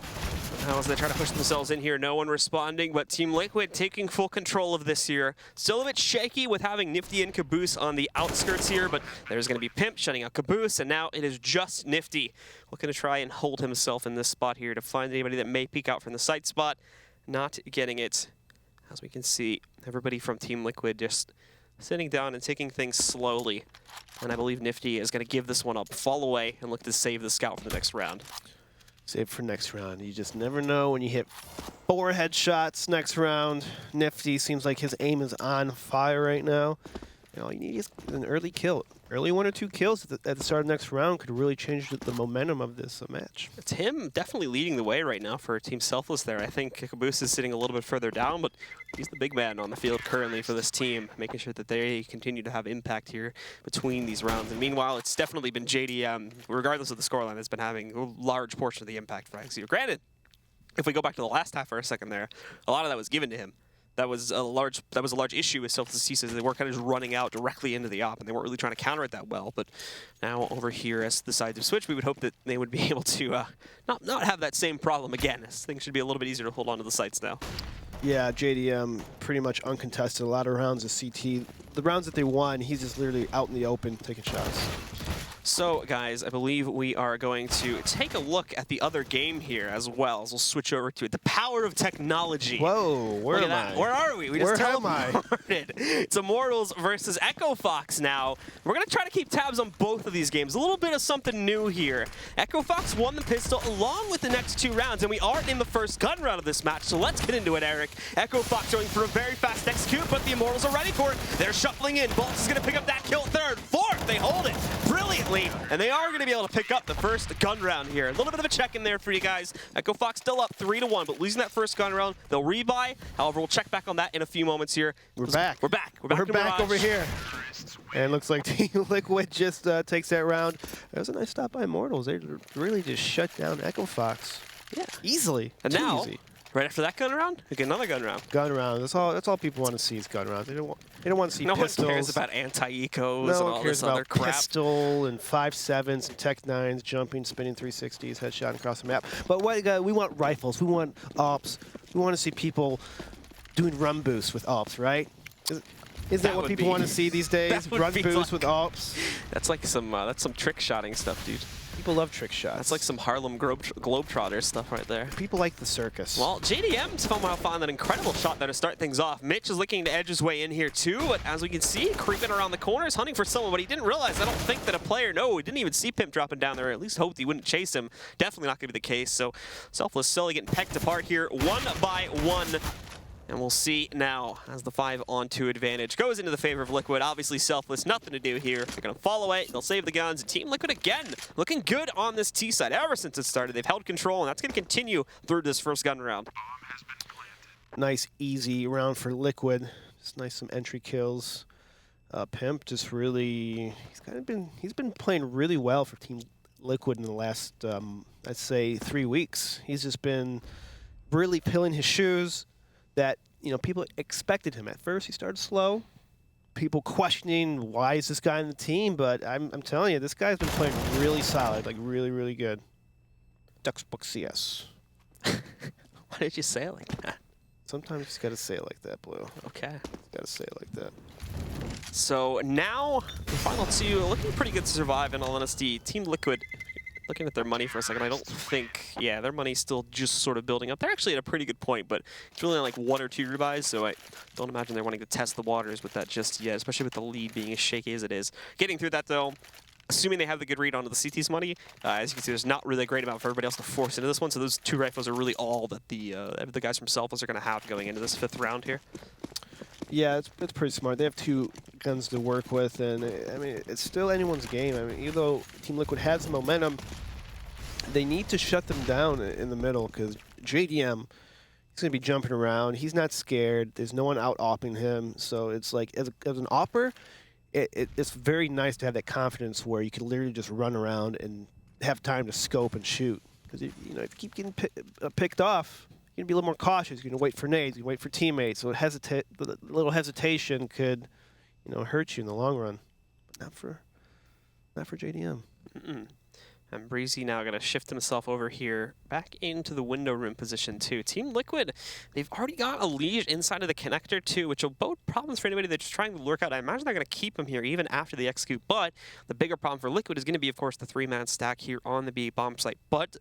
How as they try to push themselves in here, no one responding, but Team Liquid taking full control of this here. Still a bit shaky with having Nifty and Caboose on the outskirts here, but there's going to be Pimp shutting out Caboose, and now it is just Nifty looking to try and hold himself in this spot here to find anybody that may peek out from the site spot. Not getting it. As we can see, everybody from Team Liquid just sitting down and taking things slowly. And I believe Nifty is going to give this one up, fall away, and look to save the scout for the next round. Save for next round. You just never know when you hit 4 headshots next round. Nifty seems like his aim is on fire right now. And all you need is an early kill. Early 1 or 2 kills at the start of the next round could really change the momentum of this match. It's him definitely leading the way right now for Team Selfless there. I think Caboose is sitting a little bit further down, but he's the big man on the field currently for this team, making sure that they continue to have impact here between these rounds. And meanwhile, it's definitely been JDM, regardless of the scoreline, has been having a large portion of the impact for IXU. Granted, if we go back to the last half for a second there, a lot of that was given to him. That was a large issue with Selfless CSAs. They were kind of just running out directly into the op, and they weren't really trying to counter it that well. But now over here, as the sides have switched, we would hope that they would be able to not have that same problem again. Things should be a little bit easier to hold on to the sites now. Yeah, JDM pretty much uncontested. A lot of rounds of CT. The rounds that they won, he's just literally out in the open taking shots. So, guys, I believe we are going to take a look at the other game here as well, as we'll switch over to it. The power of technology. Whoa, where am I? Where are we? We Where just am I? teleported. It's Immortals versus Echo Fox now. We're going to try to keep tabs on both of these games. A little bit of something new here. Echo Fox won the pistol along with the next 2 rounds, and we are in the first gun round of this match, so let's get into it, Eric. Echo Fox going for a very fast execute, but the Immortals are ready for it. They're shuffling in. Bolts is going to pick up that kill 3rd, 4th. They hold it brilliantly, and they are going to be able to pick up the first gun round here. A little bit of a check in there for you guys. Echo Fox still up 3-1, but losing that first gun round, they'll rebuy. However, we'll check back on that in a few moments here. We're back. We're back Over here. And it looks like Team Liquid just takes that round. That was a nice stop by Immortals. They really just shut down Echo Fox. Yeah. Easily. And Too now, easy. right after that gun round, we get another gun round. Gun round. That's all people want to see is gun rounds. They don't want to see pistols. No one cares about anti-ecos No and one all cares this other about crap. pistol and 5.7s and Tech 9s, jumping, spinning 360s, headshot across the map. But we want rifles. We want ops. We want to see people doing run boosts with ops, right? Is that what people want to see these days? Run boosts with ops? That's like some trick shotting stuff, dude. People love trick shots. That's like some Harlem Globetrotter stuff right there. People like the circus. Well, JDM somehow found that incredible shot there to start things off. Mitch is looking to edge his way in here too, but as we can see, creeping around the corners, hunting for someone, but he didn't realize, I don't think that a player, no, he didn't even see Pimp dropping down there, or at least hoped he wouldn't chase him. Definitely not going to be the case, so Selfless slowly getting pecked apart here, 1 by 1. And we'll see now as the 5-on-2 advantage goes into the favor of Liquid. Obviously, Selfless, nothing to do here. They're going to fall away. They'll save the guns. And Team Liquid, again, looking good on this T side. Ever since it started, they've held control, and that's going to continue through this first gun round. Nice, easy round for Liquid. Just nice, some entry kills. Pimp just really, he's been playing really well for Team Liquid in the last, I'd say, 3 weeks. He's just been really pilling his shoes. That, people expected him. At first, he started slow. People questioning, why is this guy in the team? But I'm telling you, this guy's been playing really solid, like really, really good. Ducksbook CS. Why did you say it like that? Sometimes you just got to say it like that, Blue. Okay. Got to say it like that. So now, the final 2 looking pretty good to survive, in all honesty. Team Liquid, looking at their money for a second, I don't think, yeah, their money's still just sort of building up. They're actually at a pretty good point, but it's really like 1 or 2 rebuys, so I don't imagine they're wanting to test the waters with that just yet, especially with the lead being as shaky as it is. Getting through that, though, assuming they have the good read onto the CT's money, as you can see, there's not really a great amount for everybody else to force into this one, so those 2 rifles are really all that the guys from Selfless are going to have going into this 5th round here. Yeah, it's pretty smart. They have 2 guns to work with, and I mean, it's still anyone's game. I mean, even though Team Liquid has momentum, they need to shut them down in the middle, because JDM, he's going to be jumping around. He's not scared. There's no one out-opping him. So it's like, as an opper, it's very nice to have that confidence where you can literally just run around and have time to scope and shoot. Because if you keep getting picked off, you're gonna be a little more cautious. You're gonna wait for nades. You wait for teammates. So a little hesitation could, hurt you in the long run. But not for JDM. And Breezy now going to shift himself over here back into the window room position too. Team Liquid, they've already got a Liege inside of the connector too, which will bode problems for anybody that's trying to lurk out. I imagine they're going to keep him here even after the execute, but the bigger problem for Liquid is going to be, of course, the 3-man stack here on the B bomb site. But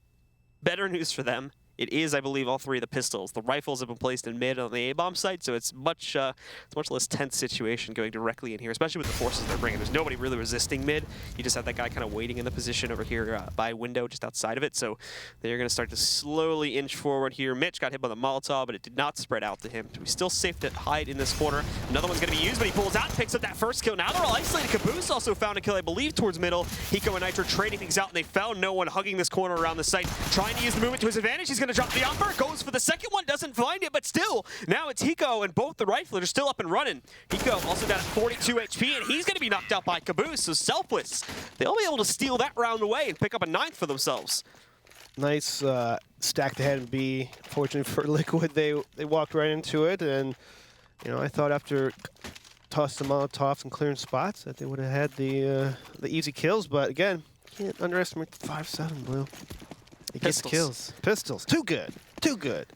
better news for them. It is, I believe, all 3 of the pistols. The rifles have been placed in mid on the A-bomb site, so it's much less tense situation going directly in here, especially with the forces they're bringing. There's nobody really resisting mid. You just have that guy kind of waiting in the position over here by window just outside of it, so they're going to start to slowly inch forward here. Mitch got hit by the Molotov, but it did not spread out to him. So he's still safe to hide in this corner. Another one's going to be used, but he pulls out and picks up that first kill. Now they're all isolated. Caboose also found a kill, I believe, towards middle. Hiko and Nitro trading things out, and they found no one hugging this corner around the site, trying to use the movement to his advantage. He's going to drop the offer. Goes for the second one, doesn't find it, but still, now it's Hiko, and both the riflers are still up and running. Hiko also down at 42 HP, and he's going to be knocked out by Caboose, so Selfless, they'll be able to steal that round away and pick up a 9th for themselves. Nice stacked ahead in B. Fortunately for Liquid, they walked right into it, and I thought after tossing the Molotovs and clearing spots that they would have had the easy kills, but again, can't underestimate the 5-7 Blue. It gets kills. Pistols. Too good. Too good.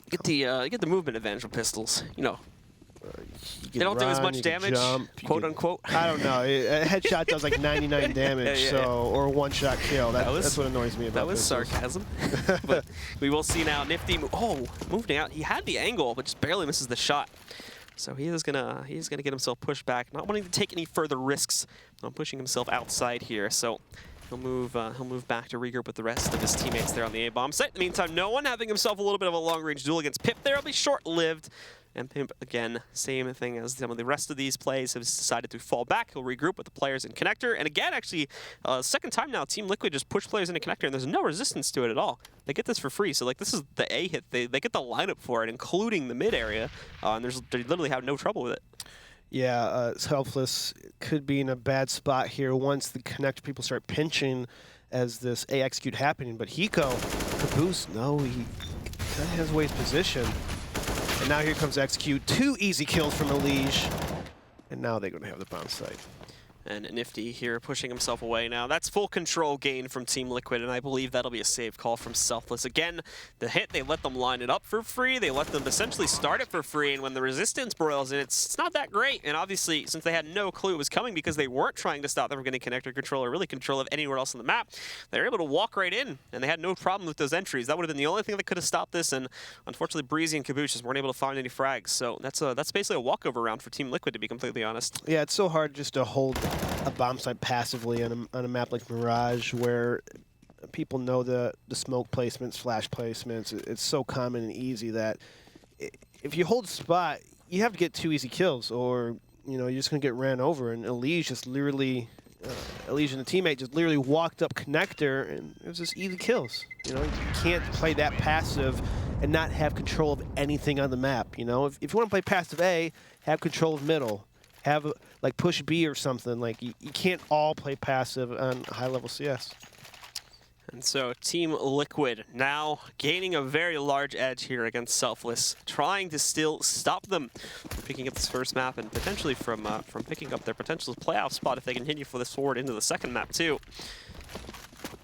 Get the movement advantage with pistols. They don't do as much damage, quote unquote. I don't know. A headshot does like 99 damage, or a one-shot kill. That's what annoys me about that was pistols. sarcasm. But we will see now. Nifty, moving out. He had the angle, but just barely misses the shot. So he's gonna get himself pushed back, not wanting to take any further risks on pushing himself outside here. So he'll move back to regroup with the rest of his teammates there on the A-bomb site. In the meantime, no one having himself a little bit of a long-range duel against Pip there. It'll be short-lived. And Pimp, again, same thing as some of the rest of these plays, has decided to fall back. He'll regroup with the players in Connector. And again, actually, second time now, Team Liquid just push players into Connector, and there's no resistance to it at all. They get this for free. So, this is the A hit. They get the lineup for it, including the mid area. And they literally have no trouble with it. Yeah, Selfless could be in a bad spot here once the Connector people start pinching as this A execute happening. But Hiko, Caboose, no, he kind of has away his position. And now here comes execute. 2 easy kills from Mirage. And now they're going to have the bomb site. And Nifty here pushing himself away now. That's full control gain from Team Liquid, and I believe that'll be a save call from Selfless. Again, the hit, they let them line it up for free. They let them essentially start it for free, and when the resistance broils in, it's not that great. And obviously, since they had no clue it was coming because they weren't trying to stop them from getting connector control or really control of anywhere else on the map, they were able to walk right in, and they had no problem with those entries. That would have been the only thing that could have stopped this, and unfortunately, Breezy and Caboose just weren't able to find any frags. So that's basically a walkover round for Team Liquid, to be completely honest. Yeah, it's so hard just to hold a bomb site passively on a map like Mirage, where people know the smoke placements, flash placements. It's so common and easy that if you hold a spot, you have to get 2 easy kills, or you're just going to get ran over. And Elige just literally, Elige and the teammate just literally walked up connector, and it was just easy kills. You can't play that passive and not have control of anything on the map. If you want to play passive A, have control of middle. Have push B or something. You can't all play passive on high-level CS. And so Team Liquid now gaining a very large edge here against Selfless, trying to still stop them from picking up this first map and potentially from picking up their potential playoff spot if they continue for this forward into the second map too.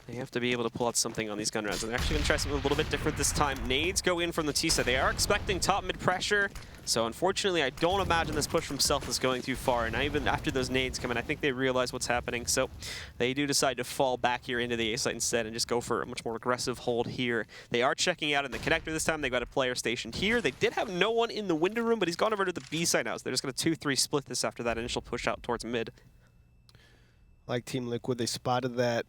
They have to be able to pull out something on these gun rounds. And they're actually going to try something a little bit different this time. Nades go in from the T side. They are expecting top mid pressure. So unfortunately, I don't imagine this push from Selfless going too far. And even after those nades come in, I think they realize what's happening. So they do decide to fall back here into the A site instead and just go for a much more aggressive hold here. They are checking out in the connector this time. They've got a player stationed here. They did have no one in the window room, but he's gone over to the B side now. So they're just going to 2-3 split this after that initial push out towards mid. Like Team Liquid, they spotted that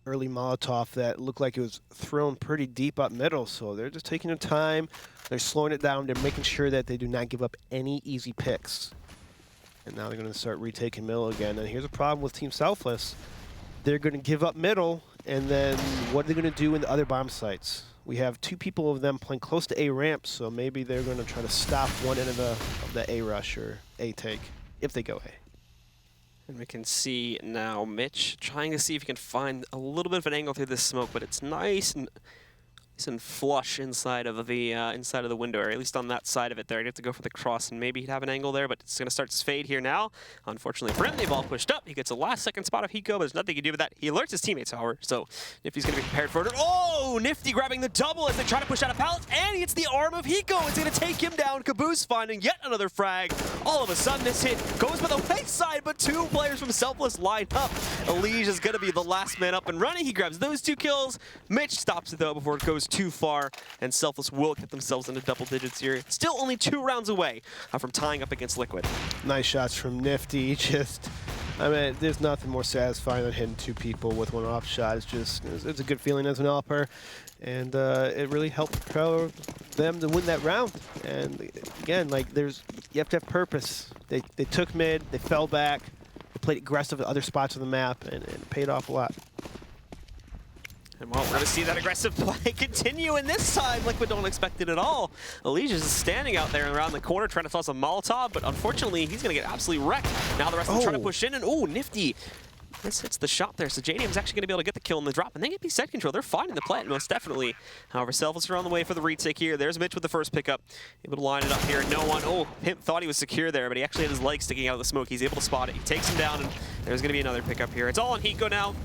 early Molotov that looked like it was thrown pretty deep up middle, so they're just taking their time, they're slowing it down, they're making sure that they do not give up any easy picks. And now they're going to start retaking middle again, and here's a problem with Team Selfless. They're going to give up middle, and then what are they going to do in the other bomb sites? We have 2 people of them playing close to A ramp, so maybe they're going to try to stop one end of the A rush or A take, if they go A. And we can see now Mitch trying to see if he can find a little bit of an angle through this smoke, but it's nice and and flush inside of the window, or at least on that side of it there. He'd have to go for the cross, and maybe he'd have an angle there, but it's going to start to fade here now. Unfortunately for him, they've all pushed up. He gets a last-second spot of Hiko, but there's nothing he can do with that. He alerts his teammates, however, so Nifty's going to be prepared for it. Oh, Nifty grabbing the double as they try to push out a pallet, and it's the arm of Hiko. It's going to take him down. Caboose finding yet another frag. All of a sudden, this hit goes by the wayside, but 2 players from Selfless line up. Elige is going to be the last man up and running. He grabs those 2 kills. Mitch stops it, though, before it goes too far, and Selfless will get themselves into double digits here. Still only 2 rounds away from tying up against Liquid. Nice shots from Nifty. I mean, there's nothing more satisfying than hitting 2 people with 1 off shot. It's a good feeling as an developer, and it really helped propel them to win that round. And again, like you have to have purpose. They took mid, they fell back, they played aggressive at other spots on the map, and it paid off a lot. And well, we're going to see that aggressive play continue, and this time Liquid don't expect it at all. Elijah is standing out there around the corner trying to toss a Molotov, but unfortunately he's going to get absolutely wrecked. Now the rest of them trying to push in, and oh, Nifty. This hits the shot there, so JDM's actually going to be able to get the kill in the drop, and they get the set control. They're finding the plant, most definitely. However, Selfless are on the way for the retake here. There's Mitch with the first pickup. Able to line it up here. No one. Oh, Pimp thought he was secure there, but he actually had his legs sticking out of the smoke. He's able to spot it. He takes him down, and there's going to be another pickup here. It's all on Hiko now.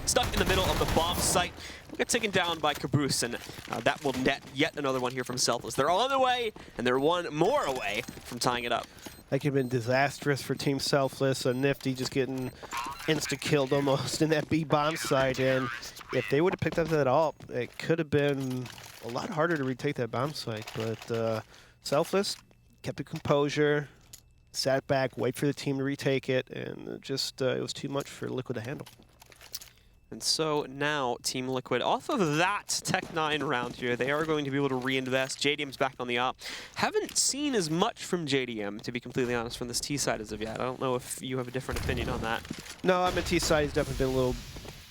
Stuck in the middle of the bomb site. We'll get taken down by Caboose, and that will net yet another one here from Selfless. They're all on the way, and they're 1 more away from tying it up. That could have been disastrous for Team Selfless. Nifty just getting insta-killed almost in that B bomb site, and if they would have picked up that ult, it could have been a lot harder to retake that bomb site. But Selfless kept the composure, sat back, wait for the team to retake it, and it was too much for Liquid to handle. And so now Team Liquid, off of that Tech 9 round here, they are going to be able to reinvest. JDM's back on the op. Haven't seen as much from JDM, to be completely honest, from this T side as of yet. I don't know if you have a different opinion on that. No, I mean, T side has definitely been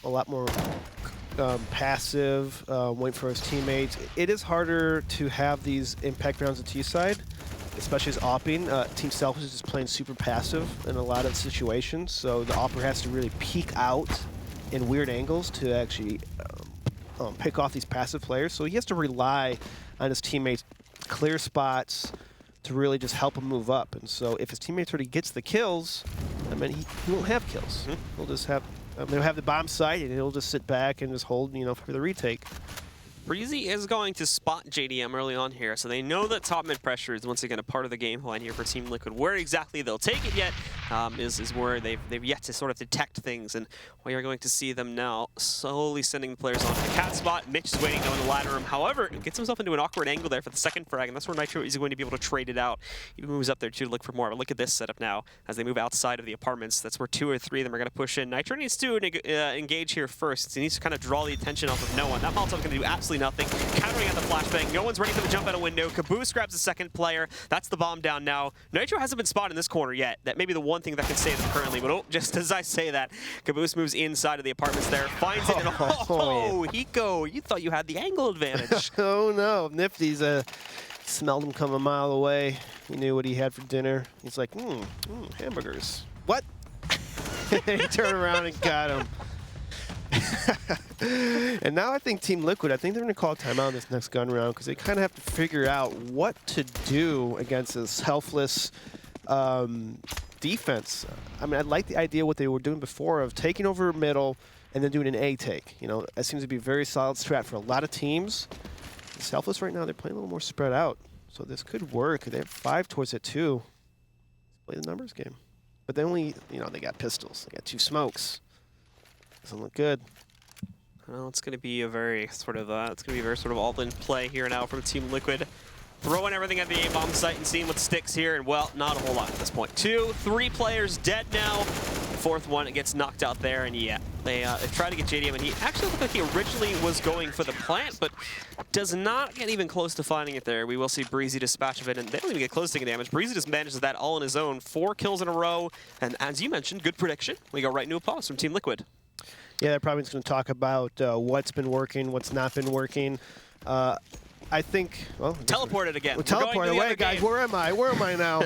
a lot more passive, waiting for his teammates. It is harder to have these impact rounds at T side, especially as opping. Team Selfless is just playing super passive in a lot of situations, so the opper has to really peek out in weird angles to actually pick off these passive players. So he has to rely on his teammates' clear spots to really just help him move up. And so if his teammates already gets the kills, I mean, he won't have kills. He'll just have, they'll have the bomb site, and he'll just sit back and just hold, for the retake. Breezy is going to spot JDM early on here, so they know that top mid pressure is once again a part of the game plan here for Team Liquid. Where exactly they'll take it yet is where they've yet to sort of detect things, and we are going to see them now slowly sending the players on to the cat spot. Mitch is waiting down in the ladder room. However, gets himself into an awkward angle there for the second frag, and that's where Nitro is going to be able to trade it out. He moves up there too to look for more. But look at this setup now as they move outside of the apartments. That's where 2 or 3 of them are going to push in. Nitro needs to engage here first. He needs to kind of draw the attention off of no one. That Molotov's going to do absolutely nothing. Countering at the flashbang. No one's ready for the jump out a window. Caboose grabs the second player. That's the bomb down now. Nitro hasn't been spotted in this corner yet. That may be the one thing that can save them currently. But just as I say that, Caboose moves inside of the apartments there. Finds it. And Hiko, you thought you had the angle advantage. Oh, no. Nifty's smelled him come a mile away. He knew what he had for dinner. He's like, hamburgers. What? He turned around and got him. And now I think Team Liquid, I think they're going to call a timeout in this next gun round because they kind of have to figure out what to do against this Selfless defense. I mean, I like the idea what they were doing before of taking over middle and then doing an A take. That seems to be a very solid strat for a lot of teams. Selfless right now, they're playing a little more spread out. So this could work. They have 5 towards it too. Let's play the numbers game. But they only, they got pistols. They got 2 smokes. Doesn't look good. Well, it's going to be a very sort of all-in play here now from Team Liquid. Throwing everything at the A-bomb site and seeing what sticks here, and well, not a whole lot at this point. 2, 3 players dead now. Fourth one, it gets knocked out there, and yeah, they try to get JDM, and he actually looked like he originally was going for the plant, but does not get even close to finding it there. We will see Breezy dispatch of it, and they don't even get close to taking damage. Breezy just manages that all on his own. 4 kills in a row, and as you mentioned, good prediction. We go right into a pause from Team Liquid. Yeah, they're probably just going to talk about what's been working, what's not been working. I think, well... Teleported again. We're teleported away, guys. Where am I? Where am I now?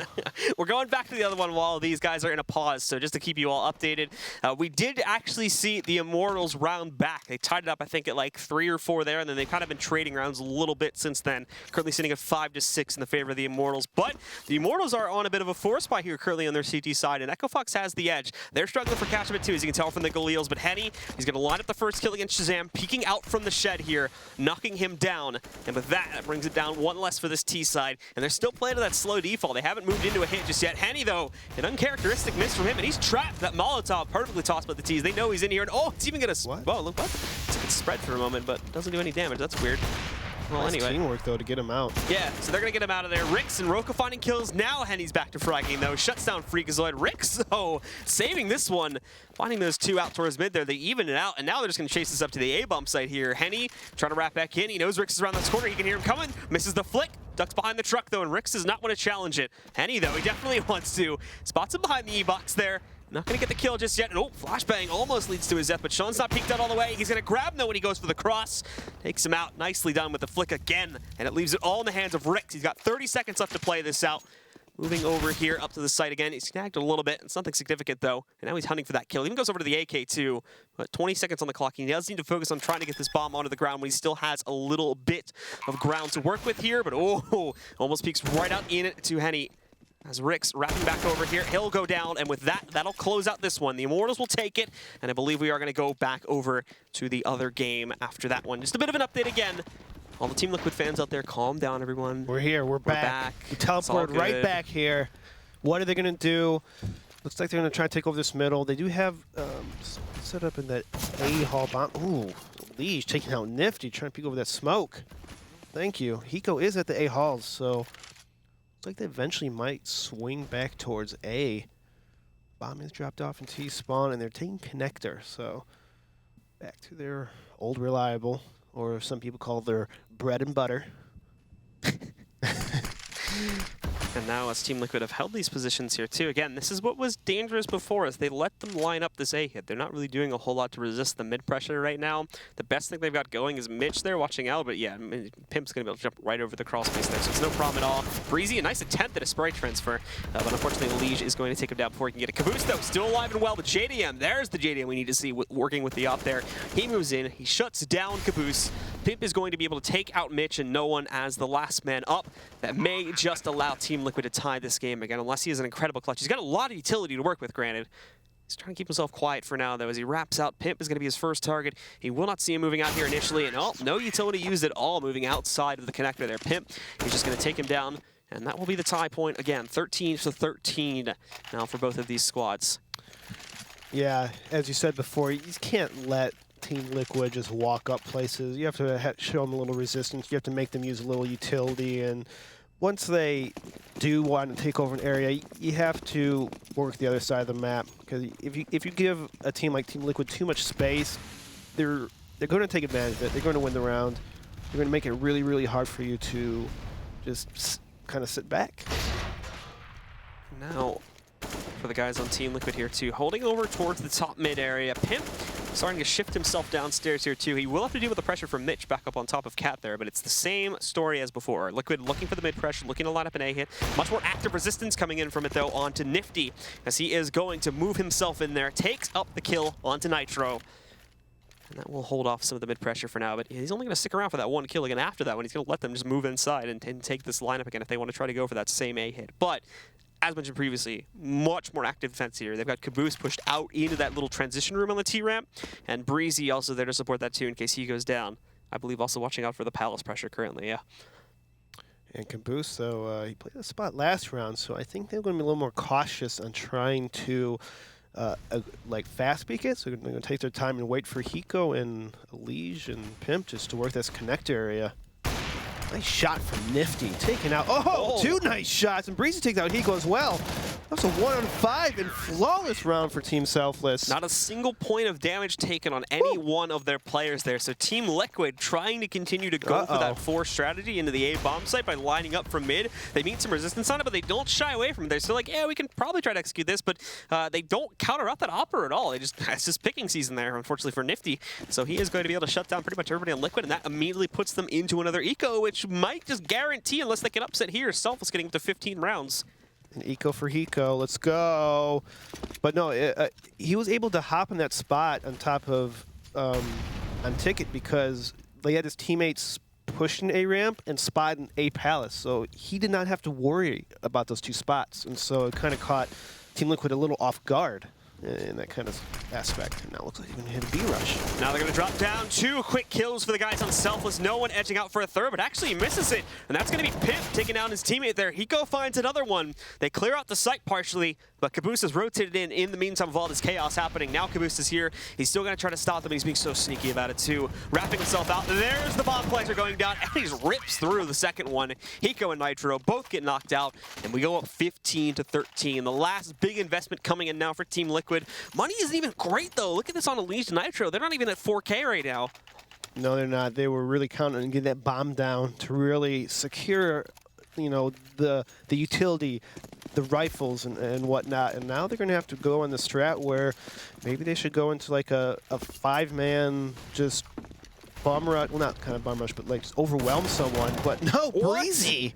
We're going back to the other one while these guys are in a pause, so just to keep you all updated. We did actually see the Immortals round back. They tied it up, I think, at like 3 or 4 there, and then they've kind of been trading rounds a little bit since then. Currently sitting at 5-6 in the favor of the Immortals, but the Immortals are on a bit of a force spy here currently on their CT side, and Echo Fox has the edge. They're struggling for catch a bit too, as you can tell from the Galils, but Henny, he's going to line up the first kill against Shazam, peeking out from the shed here, knocking him down, and with that brings it down 1 less for this T side, and they're still playing to that slow default. They haven't moved into a hit just yet. Henny, though, an uncharacteristic miss from him, and he's trapped. That Molotov perfectly tossed by the T's. They know he's in here, and oh, it's even going to... What? Whoa, look, what? It's spread for a moment, but doesn't do any damage. That's weird. Well, nice anyway. teamwork, though, to get him out. Yeah, so they're going to get him out of there. Rix and Roka finding kills. Now Henny's back to fragging, though. Shuts down Freakazoid. Rix, though, saving this one. Finding those 2 out towards mid there. They even it out, and now they're just going to chase this up to the A-bomb site here. Henny trying to wrap back in. He knows Rix is around this corner. He can hear him coming. Misses the flick. Ducks behind the truck, though, and Rix does not want to challenge it. Henny, though, he definitely wants to. Spots him behind the E-box there. Not going to get the kill just yet. And oh, flashbang almost leads to his death, but Sean's not peeked out all the way. He's going to grab him, though, when he goes for the cross. Takes him out. Nicely done with the flick again. And it leaves it all in the hands of Rix. He's got 30 seconds left to play this out. Moving over here up to the site again. He's snagged a little bit. It's nothing significant, though. And now he's hunting for that kill. He even goes over to the AK, too. But 20 seconds on the clock. He does need to focus on trying to get this bomb onto the ground when he still has a little bit of ground to work with here. But oh, almost peeks right out in it to Henny. As Rix wrapping back over here, he'll go down, and with that, that'll close out this one. The Immortals will take it, and I believe we are going to go back over to the other game after that one. Just a bit of an update again. All the Team Liquid fans out there, calm down, everyone. We're here. We're back. We teleported right back here. What are they going to do? Looks like they're going to try to take over this middle. They do have set up in that A-hall bomb. Ooh, Leash taking out Nifty, trying to peek over that smoke. Thank you. Hiko is at the A-halls, so... Looks like they eventually might swing back towards A. Bomb is dropped off in T-spawn, and they're taking connector. So back to their old reliable, or some people call their bread and butter. And now as Team Liquid have held these positions here too. Again, this is what was dangerous before, as they let them line up this A hit. They're not really doing a whole lot to resist the mid pressure right now. The best thing they've got going is Mitch there watching out, but yeah, Pimp's going to be able to jump right over the crawl space there, so it's no problem at all. Breezy, a nice attempt at a spray transfer, but unfortunately Liege is going to take him down before he can get a Caboose, though. Still alive and well, but JDM, there's the JDM we need to see working with the op there. He moves in, he shuts down Caboose. Pimp is going to be able to take out Mitch and no one as the last man up. That may just allow Team Liquid to tie this game again, unless he has an incredible clutch. He's got a lot of utility to work with, granted. He's trying to keep himself quiet for now, though, as he wraps out. Pimp is going to be his first target. He will not see him moving out here initially, and oh, no utility used at all moving outside of the connector there. Pimp, he's just going to take him down, and that will be the tie point again. 13-13 now for both of these squads. Yeah, as you said before, you just can't let Team Liquid just walk up places. You have to show them a little resistance. You have to make them use a little utility, and once they do want to take over an area, you have to work the other side of the map. Because if you give a team like Team Liquid too much space, they're going to take advantage of it. They're going to win the round. They're going to make it really, really hard for you to just kind of sit back. Now, for the guys on Team Liquid here too, holding over towards the top mid area. Pimp starting to shift himself downstairs here too. He will have to deal with the pressure from Mitch back up on top of Cat there, but it's the same story as before. Liquid looking for the mid pressure, looking to line up an A hit. Much more active resistance coming in from it though onto Nifty, as he is going to move himself in there. Takes up the kill onto Nitro. And that will hold off some of the mid pressure for now, but he's only going to stick around for that one kill again after that one. He's going to let them just move inside and take this lineup again if they want to try to go for that same A hit. But as mentioned previously, much more active defense here. They've got Caboose pushed out into that little transition room on the T-ramp, and Breezy also there to support that too in case he goes down. I believe also watching out for the Palace pressure currently, yeah. And Caboose, though, he played the spot last round, so I think they're going to be a little more cautious on trying to like fast peek it. So they're going to take their time and wait for Hiko and Liege and Pimp just to work this connector area. Nice shot from Nifty, taken out. Oh, two nice shots, and Breezy takes out Hiko as well. That's a 1-on-5 and flawless round for Team Selfless. Not a single point of damage taken on any one of their players there. So Team Liquid trying to continue to go for that force strategy into the A bomb site by lining up from mid. They meet some resistance on it, but they don't shy away from it. They're still like, yeah, we can probably try to execute this, but they don't counter up that Opera at all. It's just picking season there, unfortunately, for Nifty. So he is going to be able to shut down pretty much everybody on Liquid, and that immediately puts them into another eco, which which might just guarantee, unless they can upset here, Selfless getting up to 15 rounds. An eco for Hiko, let's go. But no, he was able to hop in that spot on top of on Ticket because they had his teammates pushing A ramp and spotting A palace, so he did not have to worry about those two spots, and so it kind of caught Team Liquid a little off guard in that kind of aspect. And now it looks like he's going to hit a B rush. Now they're going to drop down 2 quick kills for the guys on Selfless. No one edging out for a third, but actually he misses it. And that's going to be Pimp taking down his teammate there. Hiko finds another one. They clear out the site partially, but Caboose has rotated in the meantime of all this chaos happening. Now Caboose is here. He's still going to try to stop them. He's being so sneaky about it too. Wrapping himself out. There's the bomb collector going down, and he just rips through the second one. Hiko and Nitro both get knocked out, and we go up 15-13. The last big investment coming in now for Team Liquid. Money isn't even great though. Look at this on Unleashed Nitro. They're not even at 4K right now. No, they're not. They were really counting on getting that bomb down to really secure, you know, the utility, the rifles and whatnot. And now they're going to have to go on the strat where maybe they should go into like a 5-man just bomb rush. Well, not kind of bomb rush, but like just overwhelm someone. But no, Breezy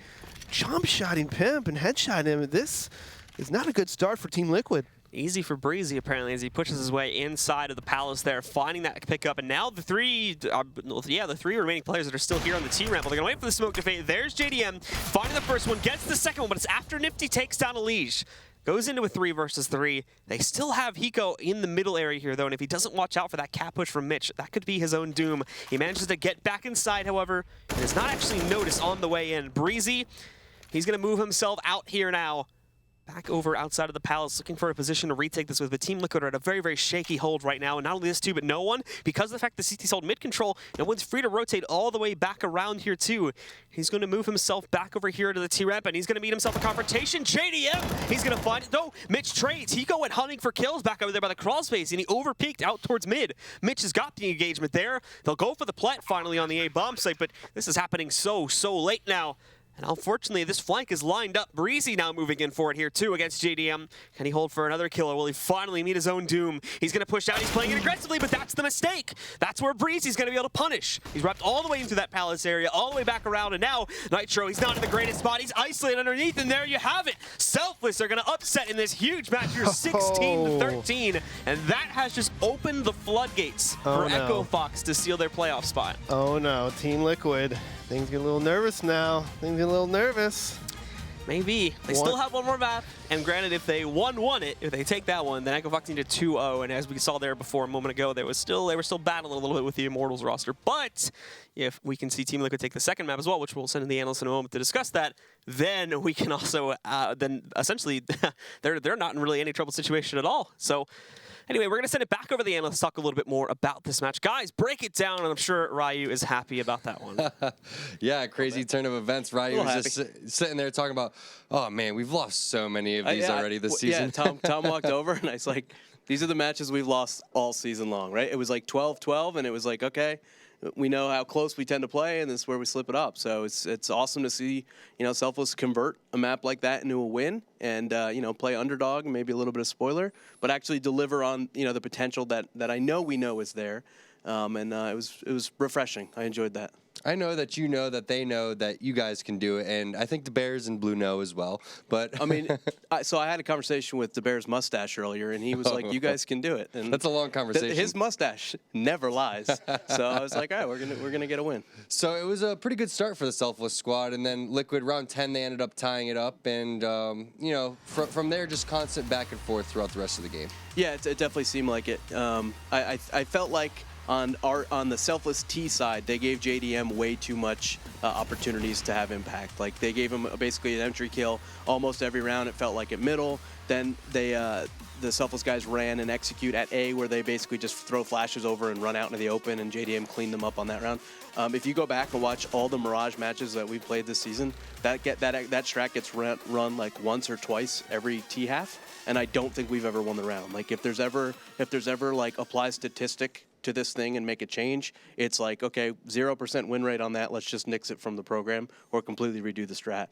jump shotting Pimp and headshot him. This is not a good start for Team Liquid. Easy for Breezy, apparently, as he pushes his way inside of the Palace there, finding that pickup. And now the three remaining players that are still here on the T-ramp. Well, they're going to wait for the smoke to fade. There's JDM, finding the first one, gets the second one, but it's after Nifty takes down Elige. Goes into a 3 versus 3. They still have Hiko in the middle area here, though, and if he doesn't watch out for that cap push from Mitch, that could be his own doom. He manages to get back inside, however, and is not actually noticed on the way in. Breezy, he's going to move himself out here now. Back over outside of the Palace, looking for a position to retake this with. But Team Liquid are at a very, very shaky hold right now. And not only this too, but no one, because of the fact that CT's hold mid-control, no one's free to rotate all the way back around here too. He's going to move himself back over here to the T-ramp, and he's going to meet himself a confrontation. JDM, he's going to find it. No, Mitch trades. Hiko went hunting for kills back over there by the crawl space, and he overpeaked out towards mid. Mitch has got the engagement there. They'll go for the plant finally on the A-bomb site, but this is happening so late now. And unfortunately, this flank is lined up. Breezy now moving in for it here, too, against JDM. Can he hold for another kill, or will he finally meet his own doom? He's going to push out. He's playing it aggressively, but that's the mistake. That's where Breezy's going to be able to punish. He's wrapped all the way into that Palace area, all the way back around, and now Nitro, he's not in the greatest spot. He's isolated underneath, and there you have it. Selfless are going to upset in this huge match here, 16-13. And that has just opened the floodgates for Echo Fox to seal their playoff spot. Oh, no. Team Liquid. Things get a little nervous now. Things get a little nervous. Maybe. They still have one more map. And granted, if they won it, if they take that one, then Echo Fox needed 2-0. And as we saw there before a moment ago, they were still battling a little bit with the Immortals roster. But if we can see Team Liquid take the second map as well, which we'll send in the analysts in a moment to discuss that, then we can also, then essentially, they're not in really any trouble situation at all. So anyway, we're going to send it back over to the analysts to talk a little bit more about this match. Guys, break it down, and I'm sure Ryu is happy about that one. Yeah, crazy turn of events. Ryu was just sitting there talking about, oh, man, we've lost so many of these already this season. Yeah, Tom walked over, and I was like, these are the matches we've lost all season long, right? It was like 12-12, and it was like, okay, we know how close we tend to play, and this is where we slip it up. So it's awesome to see, Selfless convert a map like that into a win, and play underdog and maybe a little bit of spoiler, but actually deliver on the potential that I know we know is there, and it was refreshing. I enjoyed that. I know that they know that you guys can do it, and I think the Bears and Blue know as well. But I mean, so I had a conversation with the Bears mustache earlier, and he was like, "You guys can do it." And that's a long conversation. His mustache never lies, so I was like, "All right, we're gonna get a win." So it was a pretty good start for the Selfless squad, and then Liquid round 10 they ended up tying it up, and from there just constant back and forth throughout the rest of the game. Yeah, it definitely seemed like it. I felt like on the Selfless T side, they gave JDM way too much opportunities to have impact. Like, they gave him basically an entry kill almost every round. It felt like at middle. Then the Selfless guys ran and execute at A, where they basically just throw flashes over and run out into the open, and JDM cleaned them up on that round. If you go back and watch all the Mirage matches that we've played this season, that strat gets run like once or twice every T half, and I don't think we've ever won the round. Like, if there's ever like apply statistic to this thing and make a change, it's like, okay, 0% win rate on that. Let's just nix it from the program or completely redo the strat.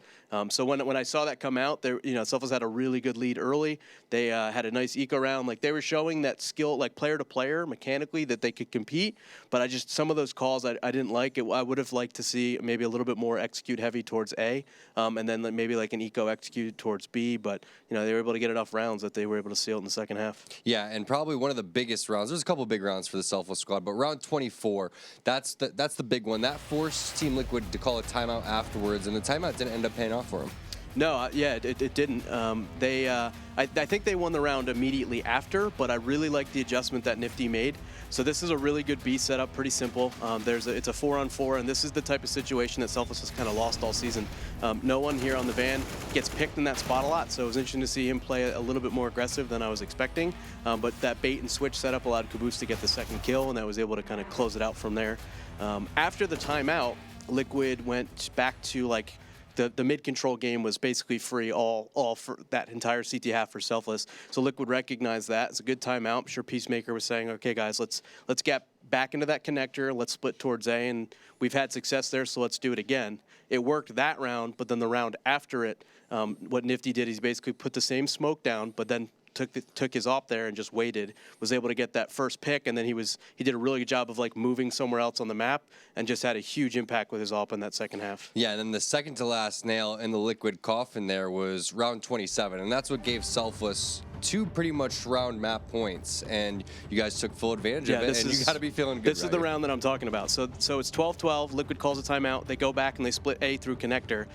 So when I saw that come out, there, Selfless had a really good lead early. They had a nice eco round. Like, they were showing that skill, like player to player, mechanically, that they could compete. But some of those calls I didn't like. I would have liked to see maybe a little bit more execute heavy towards A, and then maybe like an eco execute towards B. But they were able to get enough rounds that they were able to seal it in the second half. Yeah, and probably one of the biggest rounds. There's a couple big rounds for the Selfless squad, but round 24, that's the big one. That forced Team Liquid to call a timeout afterwards, and the timeout didn't end up paying off for them. No, it didn't. I think they won the round immediately after, but I really like the adjustment that Nifty made. So this is a really good B setup, pretty simple. It's a 4-on-4, and this is the type of situation that Selfless has kind of lost all season. No one here on the van gets picked in that spot a lot, so it was interesting to see him play a little bit more aggressive than I was expecting. But that bait and switch setup allowed Caboose to get the second kill, and I was able to kind of close it out from there. After the timeout, Liquid went back to like the mid-control game was basically free all for that entire CT half for Selfless. So Liquid recognized that. It's a good timeout. I'm sure Peacemaker was saying, okay, guys, let's get back into that connector. Let's split towards A, and we've had success there, so let's do it again. It worked that round, but then the round after it, what Nifty did is basically put the same smoke down, but then took his op there and just waited, was able to get that first pick, and then he did a really good job of like moving somewhere else on the map and just had a huge impact with his op in that second half. Yeah, and then the second to last nail in the Liquid coffin there was round 27, and that's what gave Selfless 2 pretty much round map points, and you guys took full advantage of it, and you got to be feeling good. This is the round that I'm talking about. So it's 12-12. Liquid calls a timeout. They go back and they split A through connector.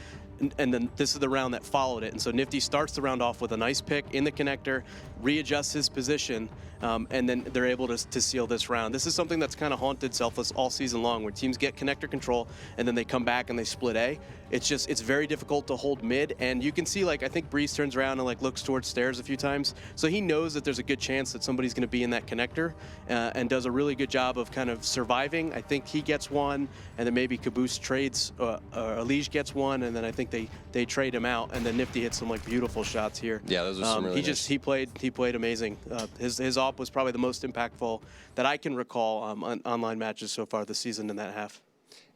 And then this is the round that followed it. And so Nifty starts the round off with a nice pick in the connector, readjusts his position, and then they're able to seal this round. This is something that's kind of haunted Selfless all season long, where teams get connector control and then they come back and they split A. It's very difficult to hold mid, and you can see, like, I think Breeze turns around and like looks towards stairs a few times. So he knows that there's a good chance that somebody's going to be in that connector, and does a really good job of kind of surviving. I think he gets one, and then maybe Caboose trades, Elige gets one, and then I think they trade him out, and then Nifty hits some like beautiful shots here. Yeah, those are some really nice. He played amazing. His op was probably the most impactful that I can recall on online matches so far this season in that half.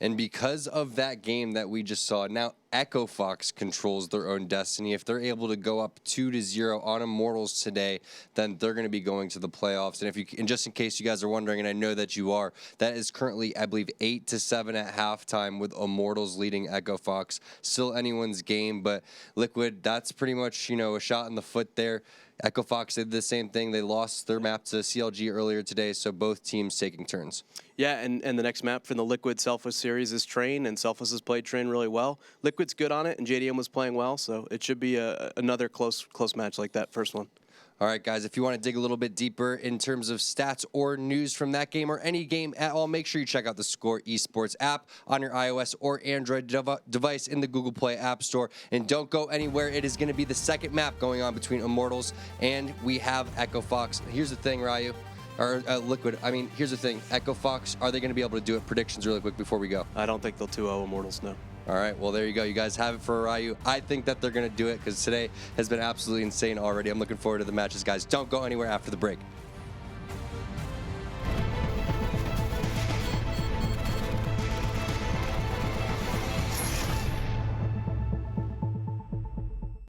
And because of that game that we just saw, now Echo Fox controls their own destiny. If they're able to go up 2-0 on Immortals today, then they're going to be going to the playoffs. And just in case you guys are wondering, and I know that you are, that is currently, I believe, 8-7 at halftime with Immortals leading Echo Fox. Still anyone's game, but Liquid, that's pretty much, a shot in the foot there. Echo Fox did the same thing. They lost their map to CLG earlier today, so both teams taking turns. Yeah, and the next map for the Liquid Selfless series is Train, and Selfless has played Train really well. Liquid's good on it, and JDM was playing well, so it should be another close match like that first one. All right, guys, if you want to dig a little bit deeper in terms of stats or news from that game or any game at all, make sure you check out the Score Esports app on your iOS or Android device in the Google Play App Store. And don't go anywhere. It is going to be the second map going on between Immortals, and we have Echo Fox. Here's the thing, Ryu. Or Liquid. I mean, here's the thing. Echo Fox, are they going to be able to do it? Predictions really quick before we go. I don't think they'll 2-0 Immortals, no. All right, well, there you go. You guys have it for Ryu. I think that they're going to do it because today has been absolutely insane already. I'm looking forward to the matches, guys. Don't go anywhere after the break.